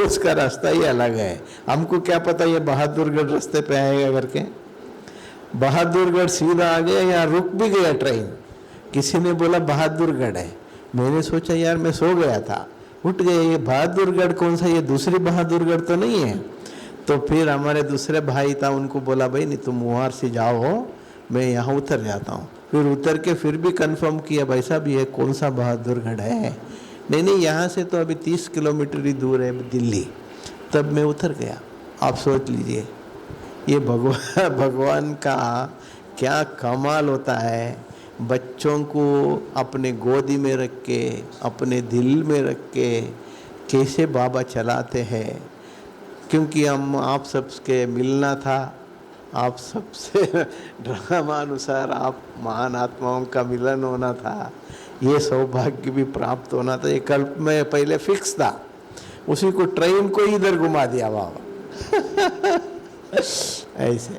B: उसका रास्ता ही अलग है। हमको क्या पता ये बहादुरगढ़ रास्ते पे आएगा करके। बहादुरगढ़ सीधा आ गया, यहाँ रुक भी गया ट्रेन। किसी ने बोला बहादुरगढ़ है, मैंने सोचा यार मैं सो गया था, उठ गए, ये बहादुरगढ़ कौन सा, ये दूसरी बहादुरगढ़ तो नहीं है। तो फिर हमारे दूसरे भाई था, उनको बोला भाई नहीं तुम ORC जाओ, मैं यहाँ उतर जाता हूँ। फिर उतर के फिर भी कंफर्म किया भाई साहब ये कौन सा बहादुरगढ़ है, नहीं यहाँ से तो अभी 30 किलोमीटर ही दूर है दिल्ली। तब मैं उतर गया। आप सोच लीजिए ये भगवान का क्या कमाल होता है, बच्चों को अपने गोदी में रख के, अपने दिल में रख के कैसे बाबा चलाते हैं। क्योंकि हम आप सबके मिलना था, आप सबसे ड्रामा अनुसार आप महान आत्माओं का मिलन होना था, ये सौभाग्य भी प्राप्त होना था। ये कल्प में पहले फिक्स था, उसी को ट्रेन को इधर घुमा दिया बाबा। ऐसे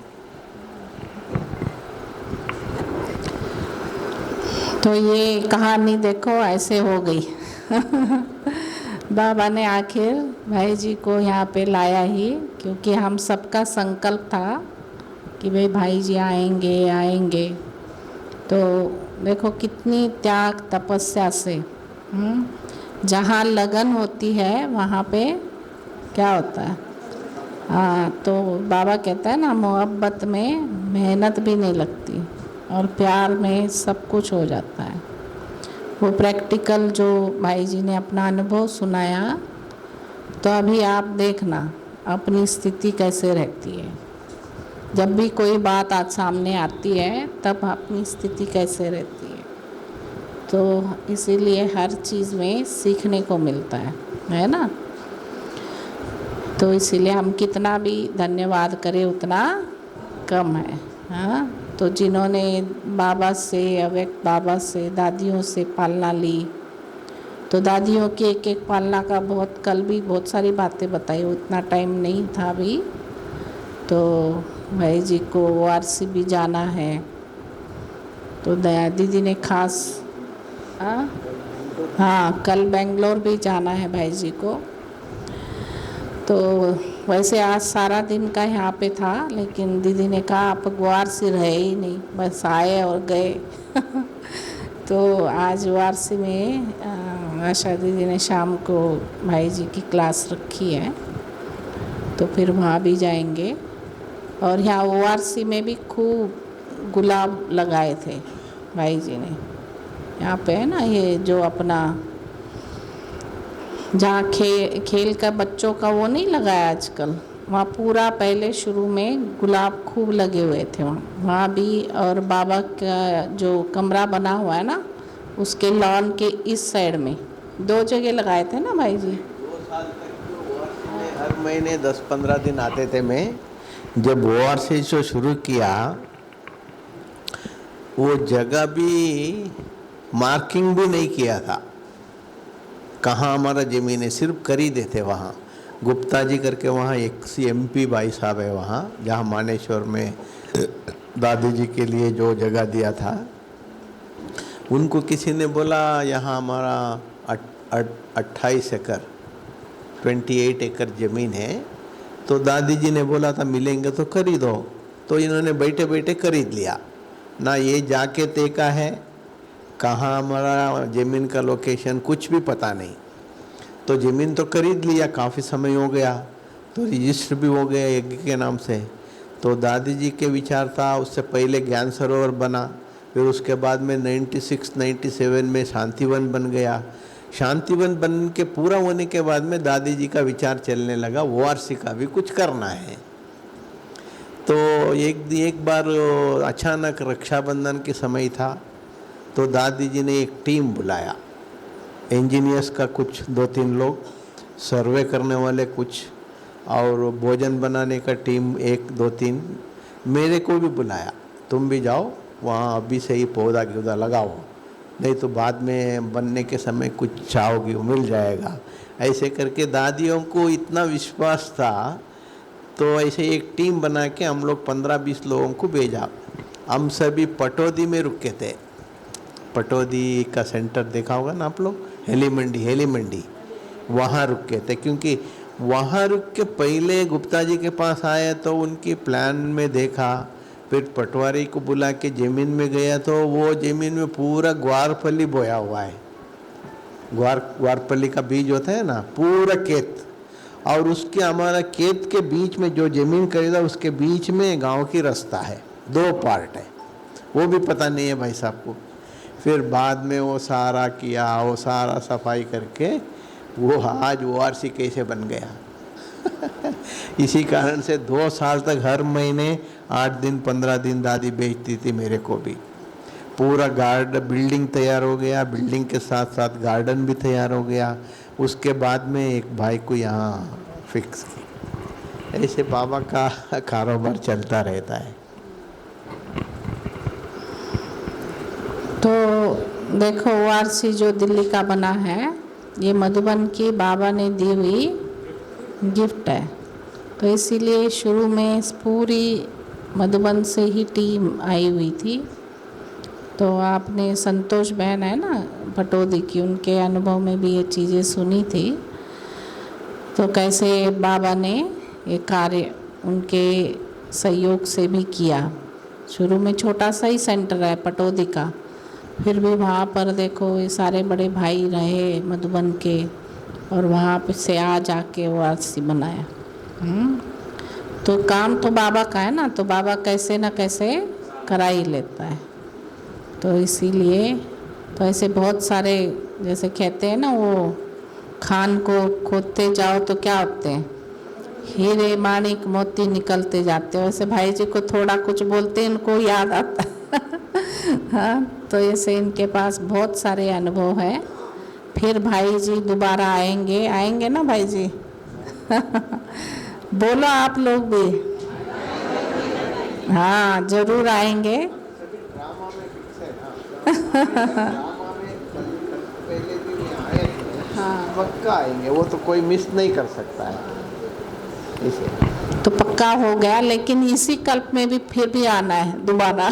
C: तो ये कहानी देखो ऐसे हो गई। बाबा ने आखिर भाई जी को यहाँ पे लाया ही, क्योंकि हम सबका संकल्प था कि भाई जी आएंगे। तो देखो कितनी त्याग तपस्या से, जहाँ लगन होती है वहाँ पे क्या होता है। हाँ, तो बाबा कहता है ना मोहब्बत में मेहनत भी नहीं लगती और प्यार में सब कुछ हो जाता है। वो प्रैक्टिकल जो भाई जी ने अपना अनुभव सुनाया, तो अभी आप देखना अपनी स्थिति कैसे रहती है। जब भी कोई बात आज सामने आती है तब अपनी स्थिति कैसे रहती है। तो इसीलिए हर चीज़ में सीखने को मिलता है ना। तो इसीलिए हम कितना भी धन्यवाद करें उतना कम है। हाँ, तो जिन्होंने बाबा से, अव्यक्त बाबा से, दादियों से पालना ली, तो दादियों की एक एक पालना का कल भी बहुत सारी बातें बताई, उतना टाइम नहीं था अभी। तो भाई जी को वारसी भी जाना है, तो दया दीदी ने खास हाँ कल बेंगलोर भी जाना है भाई जी को। तो वैसे आज सारा दिन का यहाँ पे था, लेकिन दीदी ने कहा आप वारसी रहे ही नहीं, बस आए और गए। तो आज वारसी में आशा दीदी ने शाम को भाई जी की क्लास रखी है, तो फिर वहाँ भी जाएंगे। और यहाँ वारसी में भी खूब गुलाब लगाए थे भाई जी ने। यहाँ पे है ना ये जो अपना जहाँ खेल का बच्चों का वो नहीं लगाया आजकल, वहाँ पूरा पहले शुरू में गुलाब खूब लगे हुए थे वहाँ भी। और बाबा का जो कमरा बना हुआ है ना, उसके लॉन के इस साइड में 2 जगह लगाए थे ना भाई जी।
B: 2 साल तक हर महीने 10-15 दिन आते थे। मैं जब ओआरसी जो शुरू किया, वो जगह भी मार्किंग भी नहीं किया था कहाँ हमारा ज़मीन है, सिर्फ खरीदे थे। वहाँ गुप्ता जी करके वहाँ एक MP भाई साहब है वहाँ, जहाँ मानेश्वर में दादी जी के लिए जो जगह दिया था, उनको किसी ने बोला यहाँ हमारा 28 एकड़ 28 एकड़ ज़मीन है। तो दादी जी ने बोला था मिलेंगे तो खरीदो, तो इन्होंने बैठे बैठे खरीद लिया ना। ये जाके देखा है कहाँ हमारा ज़मीन का लोकेशन कुछ भी पता नहीं। तो ज़मीन तो खरीद लिया, काफ़ी समय हो गया, तो रजिस्टर भी हो गया यज्ञ के नाम से। तो दादी जी के विचार था, उससे पहले ज्ञान सरोवर बना, फिर उसके बाद में 96-97 में शांतिवन बन गया। शांतिवन बन के पूरा होने के बाद में दादी जी का विचार चलने लगा ओआरसी का भी कुछ करना है। तो एक बार अचानक रक्षाबंधन के समय था, तो दादी जी ने एक टीम बुलाया, इंजीनियर्स का कुछ 2-3 लोग, सर्वे करने वाले कुछ, और भोजन बनाने का टीम 1-2-3, मेरे को भी बुलाया, तुम भी जाओ वहाँ अभी से ही पौधा लगाओ, नहीं तो बाद में बनने के समय कुछ चाहोगी वो मिल जाएगा। ऐसे करके दादियों को इतना विश्वास था, तो ऐसे एक टीम बना के हम लोग 15-20 लोगों को भेजा। हम सभी पटौदी में रुके थे। पटौदी का सेंटर देखा होगा ना आप लोग, हेली मंडी वहाँ रुके थे। क्योंकि वहाँ रुक के पहले गुप्ता जी के पास आए तो उनकी प्लान में देखा, फिर पटवारी को बुला के ज़मीन में गया, तो वो ज़मीन में पूरा ग्वारफली बोया हुआ है। ग्वारफली का बीज होता है ना, पूरा खेत, और उसके हमारा खेत के बीच में जो ज़मीन खरीदा उसके बीच में गांव की रास्ता है, 2 पार्ट है, वो भी पता नहीं है भाई साहब को। फिर बाद में वो सारा किया, वो सारा सफाई करके वो आज ओआरसी कैसे बन गया। इसी कारण से 2 साल तक हर महीने 8 दिन 15 दिन दादी बेचती थी मेरे को भी। पूरा बिल्डिंग तैयार हो गया, बिल्डिंग के साथ साथ गार्डन भी तैयार हो गया। उसके बाद में एक भाई को यहाँ फिक्स की। ऐसे बाबा का कारोबार चलता रहता है।
C: तो देखो वारसी जो दिल्ली का बना है, ये मधुबन की बाबा ने दी हुई गिफ्ट है। तो इसीलिए शुरू में पूरी मधुबन से ही टीम आई हुई थी। तो आपने संतोष बहन है ना पटौदी की, उनके अनुभव में भी ये चीज़ें सुनी थी। तो कैसे बाबा ने ये कार्य उनके सहयोग से भी किया। शुरू में छोटा सा ही सेंटर है पटौदी का, फिर भी वहाँ पर देखो ये सारे बड़े भाई रहे मधुबन के, और वहाँ पे से आ जाके वो आरसी बनाया। तो काम तो बाबा का है ना, तो बाबा कैसे ना कैसे करा ही लेता है। तो इसीलिए तो ऐसे बहुत सारे, जैसे कहते हैं ना वो खान को खोदते जाओ तो क्या होते हैं, हीरे माणिक मोती निकलते जाते हैं। वैसे भाई जी को थोड़ा कुछ बोलते हैं इनको याद आता हाँ, तो ऐसे इनके पास बहुत सारे अनुभव हैं। फिर भाई जी दोबारा आएंगे ना भाई जी बोलो आप लोग भी हाँ जरूर आएंगे।
B: ड्रामा में फिक्स है ना, ड्रामा में पहले दिन आए थे,
C: हाँ
B: पक्का आएंगे, वो तो कोई मिस नहीं कर सकता है इसे।
C: तो पक्का हो गया, लेकिन इसी कल्प में भी फिर भी आना है दोबारा।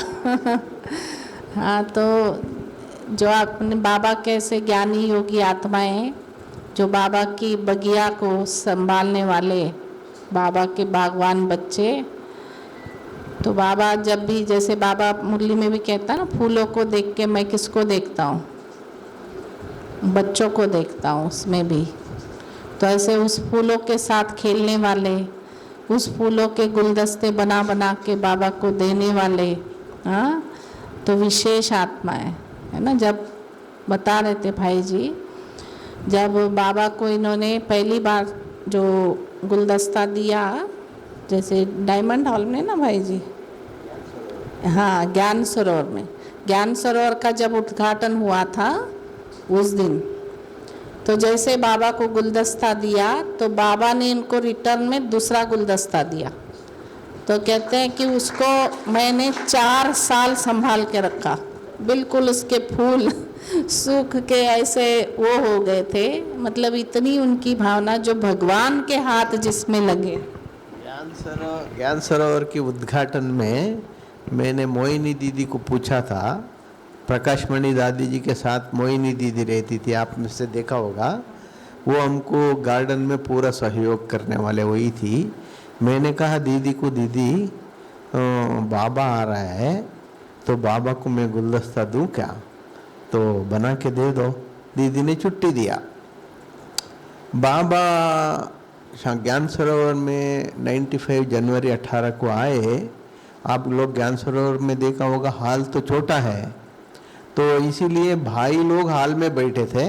C: हाँ तो जो अपने बाबा कैसे ज्ञानी योगी आत्माएं, जो बाबा की बगिया को संभालने वाले बाबा के बागवान बच्चे, तो बाबा जब भी, जैसे बाबा मुरली में भी कहता है ना, फूलों को देख के मैं किसको देखता हूँ, बच्चों को देखता हूँ उसमें भी। तो ऐसे उस फूलों के साथ खेलने वाले, उस फूलों के गुलदस्ते बना बना के बाबा को देने वाले, हाँ, तो विशेष आत्मा है ना। जब बता रहे थे भाई जी, जब बाबा को इन्होंने पहली बार जो गुलदस्ता दिया, जैसे डायमंड हॉल में ना भाई जी, हाँ ज्ञान सरोवर में, ज्ञान सरोवर का जब उद्घाटन हुआ था उस दिन, तो जैसे बाबा को गुलदस्ता दिया तो बाबा ने इनको रिटर्न में दूसरा गुलदस्ता दिया। तो कहते हैं कि उसको मैंने 4 साल संभाल के रखा, बिल्कुल उसके फूल सूख के ऐसे वो हो गए थे, मतलब इतनी उनकी भावना जो भगवान के हाथ जिसमें लगे।
B: ज्ञान सरोवर के उद्घाटन में मैंने मोहिनी दीदी को पूछा था, प्रकाशमणि दादी जी के साथ मोहिनी दीदी रहती थी, आपने से देखा होगा, वो हमको गार्डन में पूरा सहयोग करने वाले वही थी। मैंने कहा दीदी को, दीदी बाबा आ रहा है तो बाबा को मैं गुलदस्ता दूं क्या, तो बना के दे दो। दीदी ने छुट्टी दिया। बाबा ज्ञान सरोवर में 95 जनवरी 18 को आए। आप लोग ज्ञान सरोवर में देखा होगा, हाल तो छोटा है, तो इसीलिए भाई लोग हाल में बैठे थे,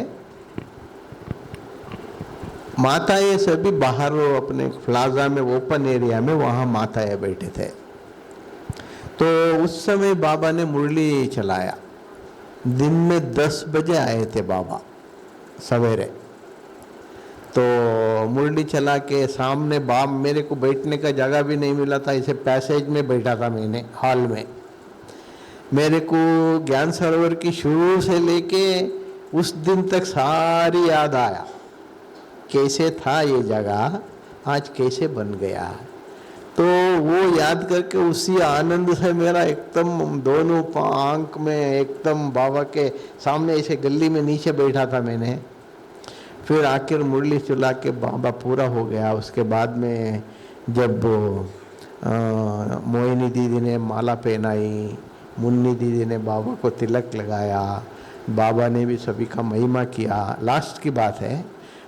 B: माताएं सभी बाहर अपने प्लाजा में, ओपन एरिया में, वहाँ माताएं बैठे थे। तो उस समय बाबा ने मुरली चलाया। दिन में 10 बजे आए थे बाबा सवेरे, तो मुरली चला के सामने बाप, मेरे को बैठने का जगह भी नहीं मिला था, इसे पैसेज में बैठा था मैंने हॉल में। मेरे को ज्ञान सरोवर की शुरू से लेके उस दिन तक सारी याद आया, कैसे था ये जगह, आज कैसे बन गया। तो वो याद करके उसी आनंद से मेरा एकदम दोनों आंख में एकदम बाबा के सामने ऐसे गली में नीचे बैठा था मैंने। फिर आखिर मुरली चला के बाबा पूरा हो गया। उसके बाद में जब मोहिनी दीदी ने माला पहनाई, मुन्नी दीदी ने बाबा को तिलक लगाया, बाबा ने भी सभी का महिमा किया। लास्ट की बात है,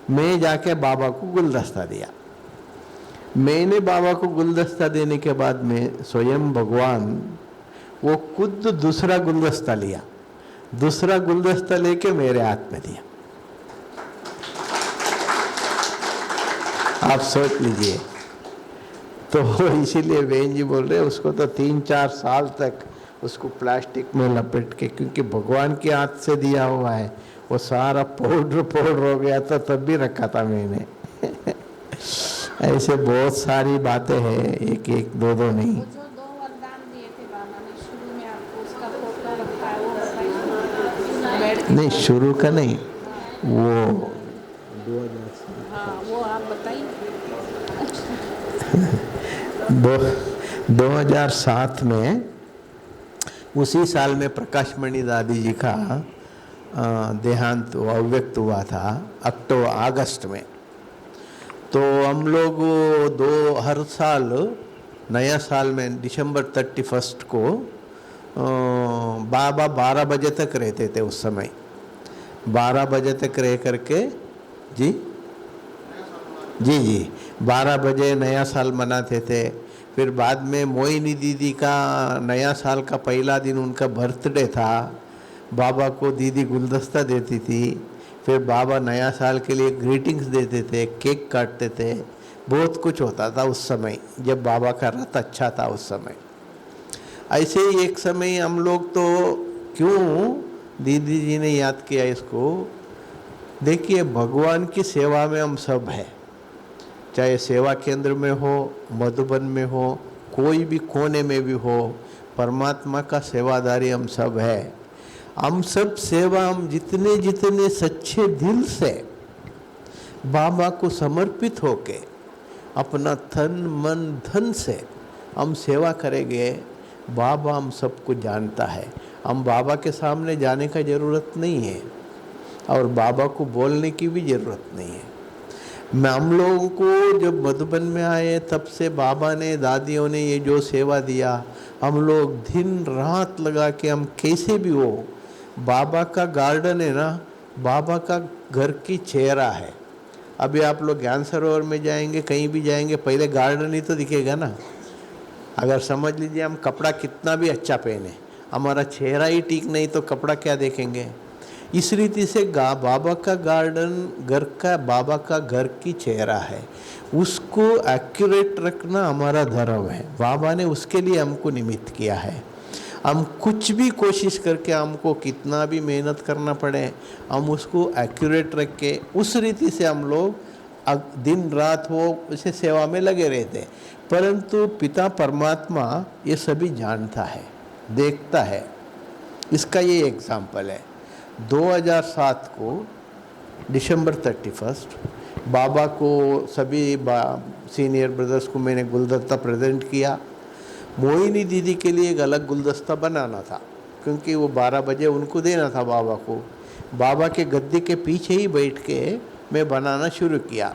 B: मैं जाके बाबा को गुलदस्ता दिया। मैंने बाबा को गुलदस्ता देने के बाद में स्वयं भगवान वो खुद दूसरा गुलदस्ता लिया, दूसरा गुलदस्ता लेके मेरे हाथ में दिया। आप सोच लीजिए। तो इसीलिए बहन जी बोल रहे उसको तो 3-4 साल तक उसको प्लास्टिक में लपेट के, क्योंकि भगवान के हाथ से दिया हुआ है, वो सारा पाउडर हो गया था, तब भी रखा था मैंने। ऐसे बहुत सारी बातें हैं, एक एक दो नहीं।
C: वो जो 2 वरदान दिए थे बाबा ने शुरू में, आपको उसका फोटो रखा है, वो बताइए।
B: नहीं, शुरू का नहीं, वो 2007,
C: हाँ वो आप बताइए।
B: 2007 में, उसी साल में प्रकाशमणि दादी जी का देहांत अव्यक्त हुआ था, अगस्त में। तो हम लोग हर साल नया साल में दिसंबर 31 को बाबा 12 बजे तक रहते थे। उस समय 12 बजे तक रह करके जी 12 बजे नया साल मनाते थे। फिर बाद में मोहिनी दीदी का नया साल का पहला दिन उनका बर्थडे था, बाबा को दीदी गुलदस्ता देती थी। फिर बाबा नया साल के लिए ग्रीटिंग्स देते थे, केक काटते थे, बहुत कुछ होता था उस समय, जब बाबा का रथ अच्छा था उस समय। ऐसे ही एक समय हम लोग तो, क्यों दीदी जी ने याद किया इसको, देखिए भगवान की सेवा में हम सब हैं, चाहे सेवा केंद्र में हो, मधुबन में हो, कोई भी कोने में भी हो, परमात्मा का सेवादारी हम सब है। हम सब सेवा, हम जितने जितने सच्चे दिल से बाबा को समर्पित होके अपना तन मन धन से हम सेवा करेंगे, बाबा हम सबको जानता है। हम बाबा के सामने जाने का ज़रूरत नहीं है और बाबा को बोलने की भी ज़रूरत नहीं है। हम लोगों को जब मधुबन में आए तब से बाबा ने, दादियों ने ये जो सेवा दिया, हम लोग दिन रात लगा के हम कैसे भी हो, बाबा का गार्डन है ना, बाबा का घर की चेहरा है। अभी आप लोग ज्ञान सरोवर में जाएंगे, कहीं भी जाएंगे, पहले गार्डन ही तो दिखेगा ना। अगर समझ लीजिए हम कपड़ा कितना भी अच्छा पहने, हमारा चेहरा ही ठीक नहीं तो कपड़ा क्या देखेंगे। इस रीति से बाबा का गार्डन घर का, बाबा का घर की चेहरा है, उसको एक्यूरेट रखना हमारा धर्म है। बाबा ने उसके लिए हमको निमित्त किया है। हम कुछ भी कोशिश करके, हमको कितना भी मेहनत करना पड़े, हम उसको एक्यूरेट रख के उस रीति से हम लोग दिन रात वो उसे सेवा में लगे रहते। परंतु पिता परमात्मा ये सभी जानता है, देखता है। इसका ये एग्जाम्पल है। 2007 को दिसंबर 31 बाबा को सभी सीनियर ब्रदर्स को मैंने गुलदस्ता प्रेजेंट किया। मोहिनी दीदी के लिए एक अलग गुलदस्ता बनाना था क्योंकि वो 12 बजे उनको देना था बाबा को। बाबा के गद्दे के पीछे ही बैठ के मैं बनाना शुरू किया।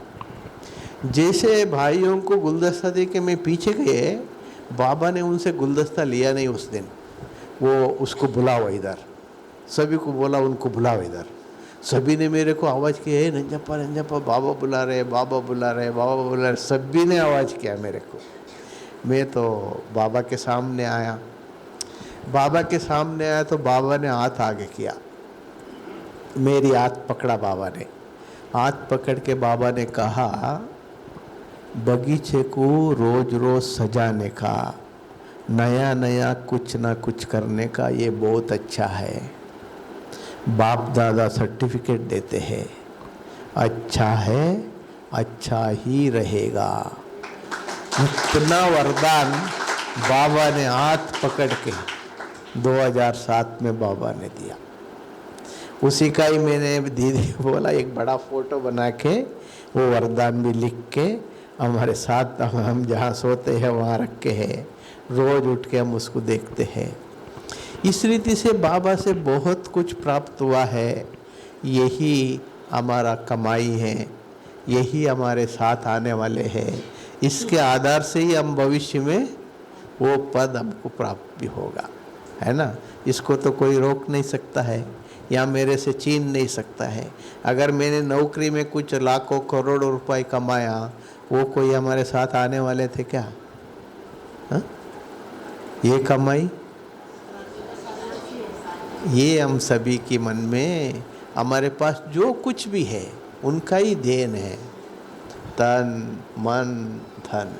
B: जैसे भाइयों को गुलदस्ता दे के मैं पीछे गए, बाबा ने उनसे गुलदस्ता लिया नहीं उस दिन। वो उसको बुलाओ इधर, सभी को बोला उनको बुलाओ इधर। सभी ने मेरे को आवाज़ की, है नंजप्पा नंजप्पा, बाबा बुला रहे, बाबा बुला रहे, बाबा बुला रहे। सभी ने आवाज़ किया मेरे को। मैं तो बाबा के सामने आया। बाबा के सामने आया तो बाबा ने हाथ आगे किया, मेरी हाथ पकड़ा बाबा ने। हाथ पकड़ के बाबा ने कहा, बगीचे को रोज रोज सजाने का, नया नया कुछ ना कुछ करने का ये बहुत अच्छा है। बाप दादा सर्टिफिकेट देते हैं, अच्छा है, अच्छा ही रहेगा। इतना वरदान बाबा ने हाथ पकड़ के 2007 में बाबा ने दिया। उसी का ही मैंने दीदी को बोला एक बड़ा फोटो बना के वो वरदान भी लिख के हमारे साथ हम जहाँ सोते हैं वहाँ रख के है। रोज उठ के हम उसको देखते हैं। इस रीति से बाबा से बहुत कुछ प्राप्त हुआ है। यही हमारा कमाई है, यही हमारे साथ आने वाले हैं। इसके आधार से ही हम भविष्य में वो पद हमको प्राप्त भी होगा, है ना। इसको तो कोई रोक नहीं सकता है या मेरे से छीन नहीं सकता है। अगर मैंने नौकरी में कुछ लाखों करोड़ों रुपए कमाया, वो कोई हमारे साथ आने वाले थे क्या? हा? ये कमाई ये हम सभी के मन में, हमारे पास जो कुछ भी है उनका ही देन है। तन मन धन,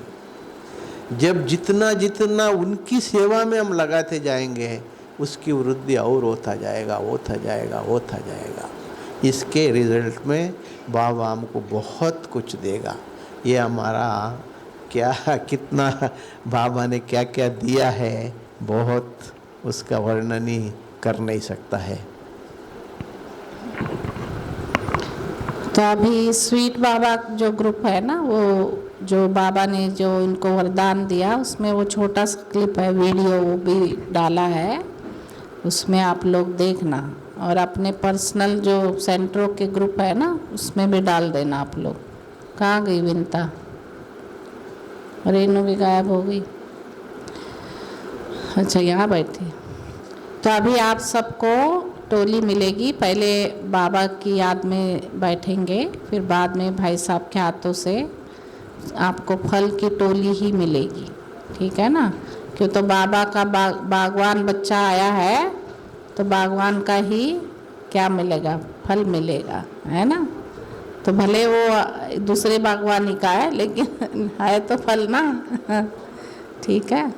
B: जब जितना जितना उनकी सेवा में हम लगाते जाएंगे उसकी वृद्धि और होता जाएगा, होता जाएगा, होता जाएगा। इसके रिजल्ट में बाबा हमको बहुत कुछ देगा। ये हमारा क्या, कितना बाबा ने क्या क्या दिया है, बहुत उसका वर्णन ही कर नहीं सकता है।
C: तो अभी स्वीट बाबा जो ग्रुप है ना, वो जो बाबा ने जो इनको वरदान दिया, उसमें वो छोटा सा क्लिप है, वीडियो वो भी डाला है, उसमें आप लोग देखना। और अपने पर्सनल जो सेंटरों के ग्रुप है ना, उसमें भी डाल देना आप लोग। कहाँ गई विंता? रेनू भी गायब हो गई। अच्छा, यहाँ बैठी। तो अभी आप सबको टोली मिलेगी। पहले बाबा की याद में बैठेंगे, फिर बाद में भाई साहब के हाथों से आपको फल की टोली ही मिलेगी, ठीक है ना। क्यों तो बाबा का बागवान बच्चा आया है, तो बागवान का ही क्या मिलेगा? फल मिलेगा, है ना। तो भले वो दूसरे बागवानी का है, लेकिन है तो फल ना। ठीक है।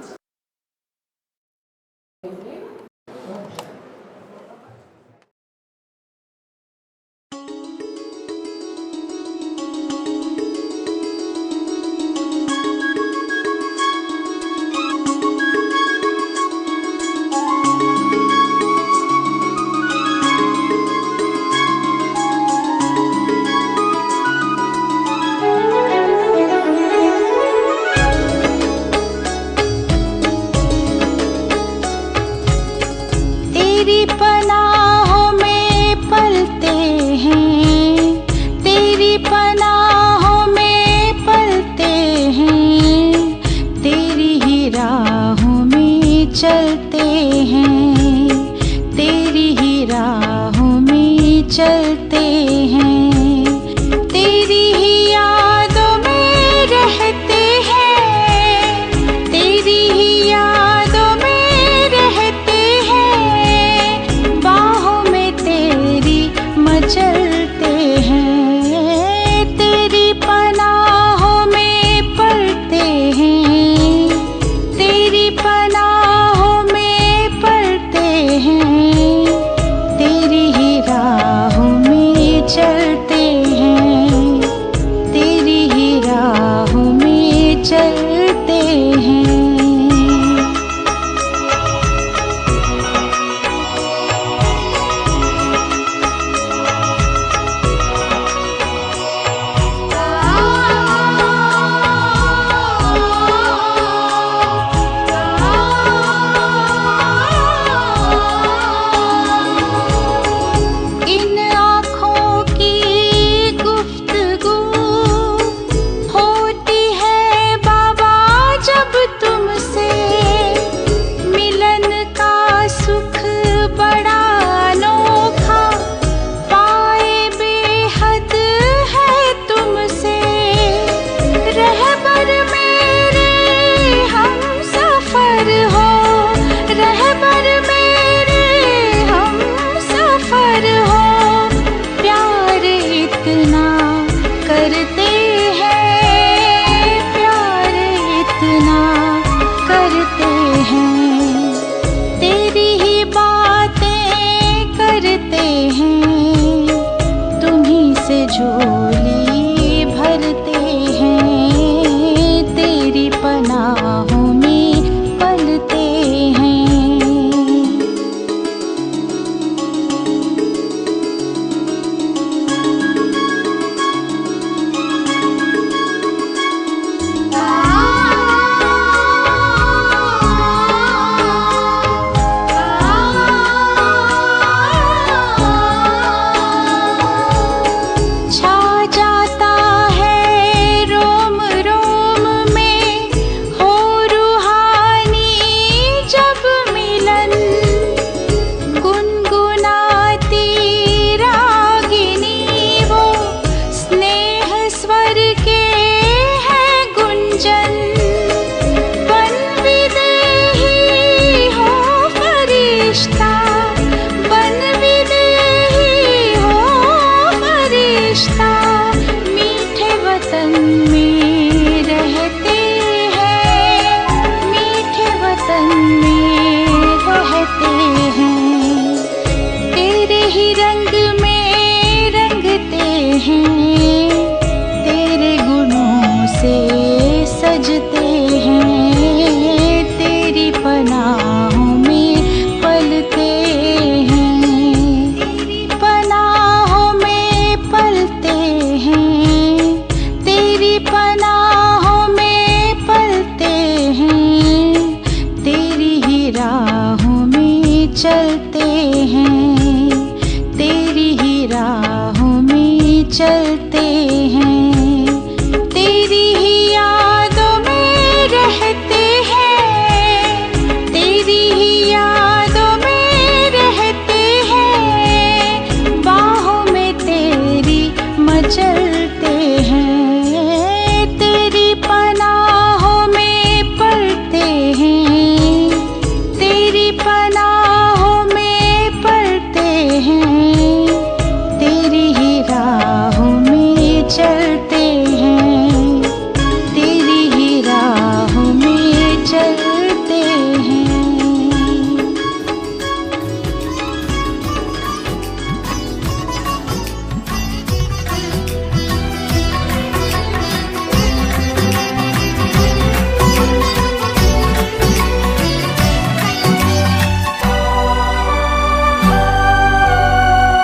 D: चलते हैं, तेरी ही यादों में रहते हैं, तेरी ही यादों में रहते हैं, बाहों में तेरी मचलते हैं, तेरी पनाहों में पलते हैं, तेरी पनाहों में पलते हैं, तेरी ही राहों में चलते हैं, तेरी ही राहों में चलते हैं। इन आँखों की गुफ्तगू होती है बाबा जब तुमसे, मिलन का सुख बड़ा अनोखा पाए बेहद है तुमसे, रहबर मेरे हम सफर हो, रहबर मेरे हम सफर हो, प्यार इतना करते हैं, प्यार इतना करते हैं, तेरी ही बातें करते हैं, तुम्हीं से झोली भरते हैं, तेरी पनाहों में पलते हैं। छा जाता है रोम रोम में हो रूहानी जब मिलन, गुनगुनाती रागिनी वो स्नेह स्वर के है गुंजन, बन विदेही हो फरिश्ता, बन विदेही हो फरिश्ता, मीठे वतन में रहते हैं, मीठे वतन में रहते हैं, तेरे ही रंग में रंगते हैं, तेरे गुणों से सजते हैं, तेरी पनाहों में पलते हैं, तेरी पनाहों में पलते हैं, तेरी पनाहों में पलते हैं, तेरी ही राहों में चलते हैं, तेरी ही राहों में चलते हैं, तेरी ही यादों में रहते हैं, तेरी ही यादों में रहते हैं, बाहों में तेरी मचलते हैं, तेरी पनाहों में पलते हैं, तेरी पनाहों में पलते हैं, तेरी ही राहों में चलते हैं, तेरी ही राहों में चलते हैं।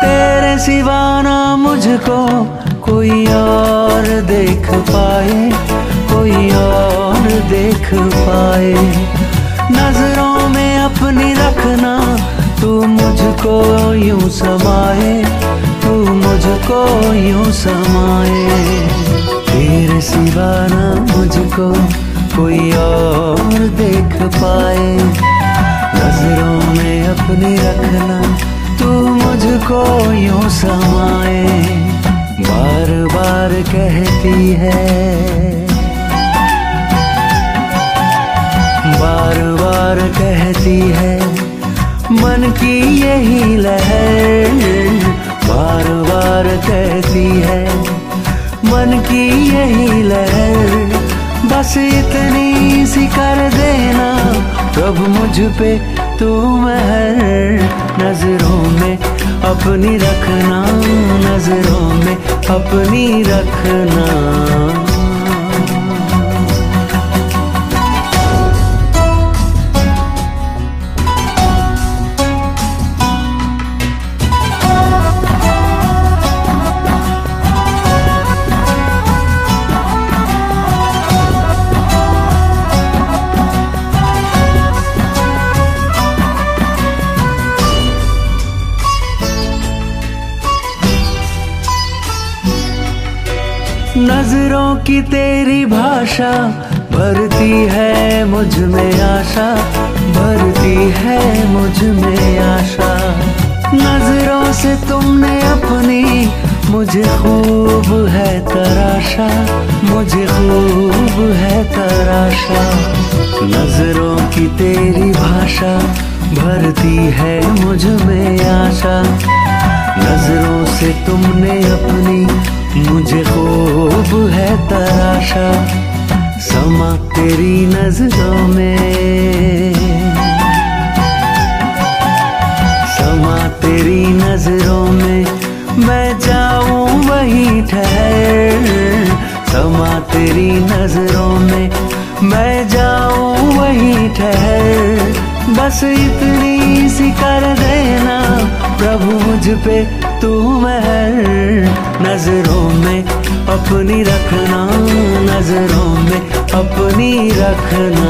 E: तेरे सिवा ना मुझको कोई और देख पाए, कोई और देख पाए, नजरों में अपनी रखना तू मुझको यूं समाए, तू मुझको यूं समाए, तेरे सिवा ना मुझको कोई और देख पाए, नजरों में अपनी रखना तू मुझको को यूं समाए, बार बार कहती है, बार बार कहती है, मन की यही लहर, बार बार कहती है, मन की यही लहर। बस इतनी सी कर देना प्रभु मुझ पे तू महर, नजरों में अपनी रखना, नजरों में अपनी रखना। नजरों की तेरी भाषा भरती है मुझ में आशा, भरती है मुझ में आशा। नजरों से तुमने अपनी मुझे खूब है तराशा, मुझे खूब है तराशा। नजरों की तेरी भाषा भरती है मुझ में आशा, नजरों से तुमने अपनी मुझे खूब है तराशा। समा तेरी नजरों में, समा तेरी नजरों में, मैं जाऊं वहीं ठहर। समा तेरी नजरों में, मैं जाऊं वहीं ठहर। बस इतनी सी कर देना प्रभु मुझ पे तू महर, नजरों में अपनी रखना, नजरों में अपनी रखना।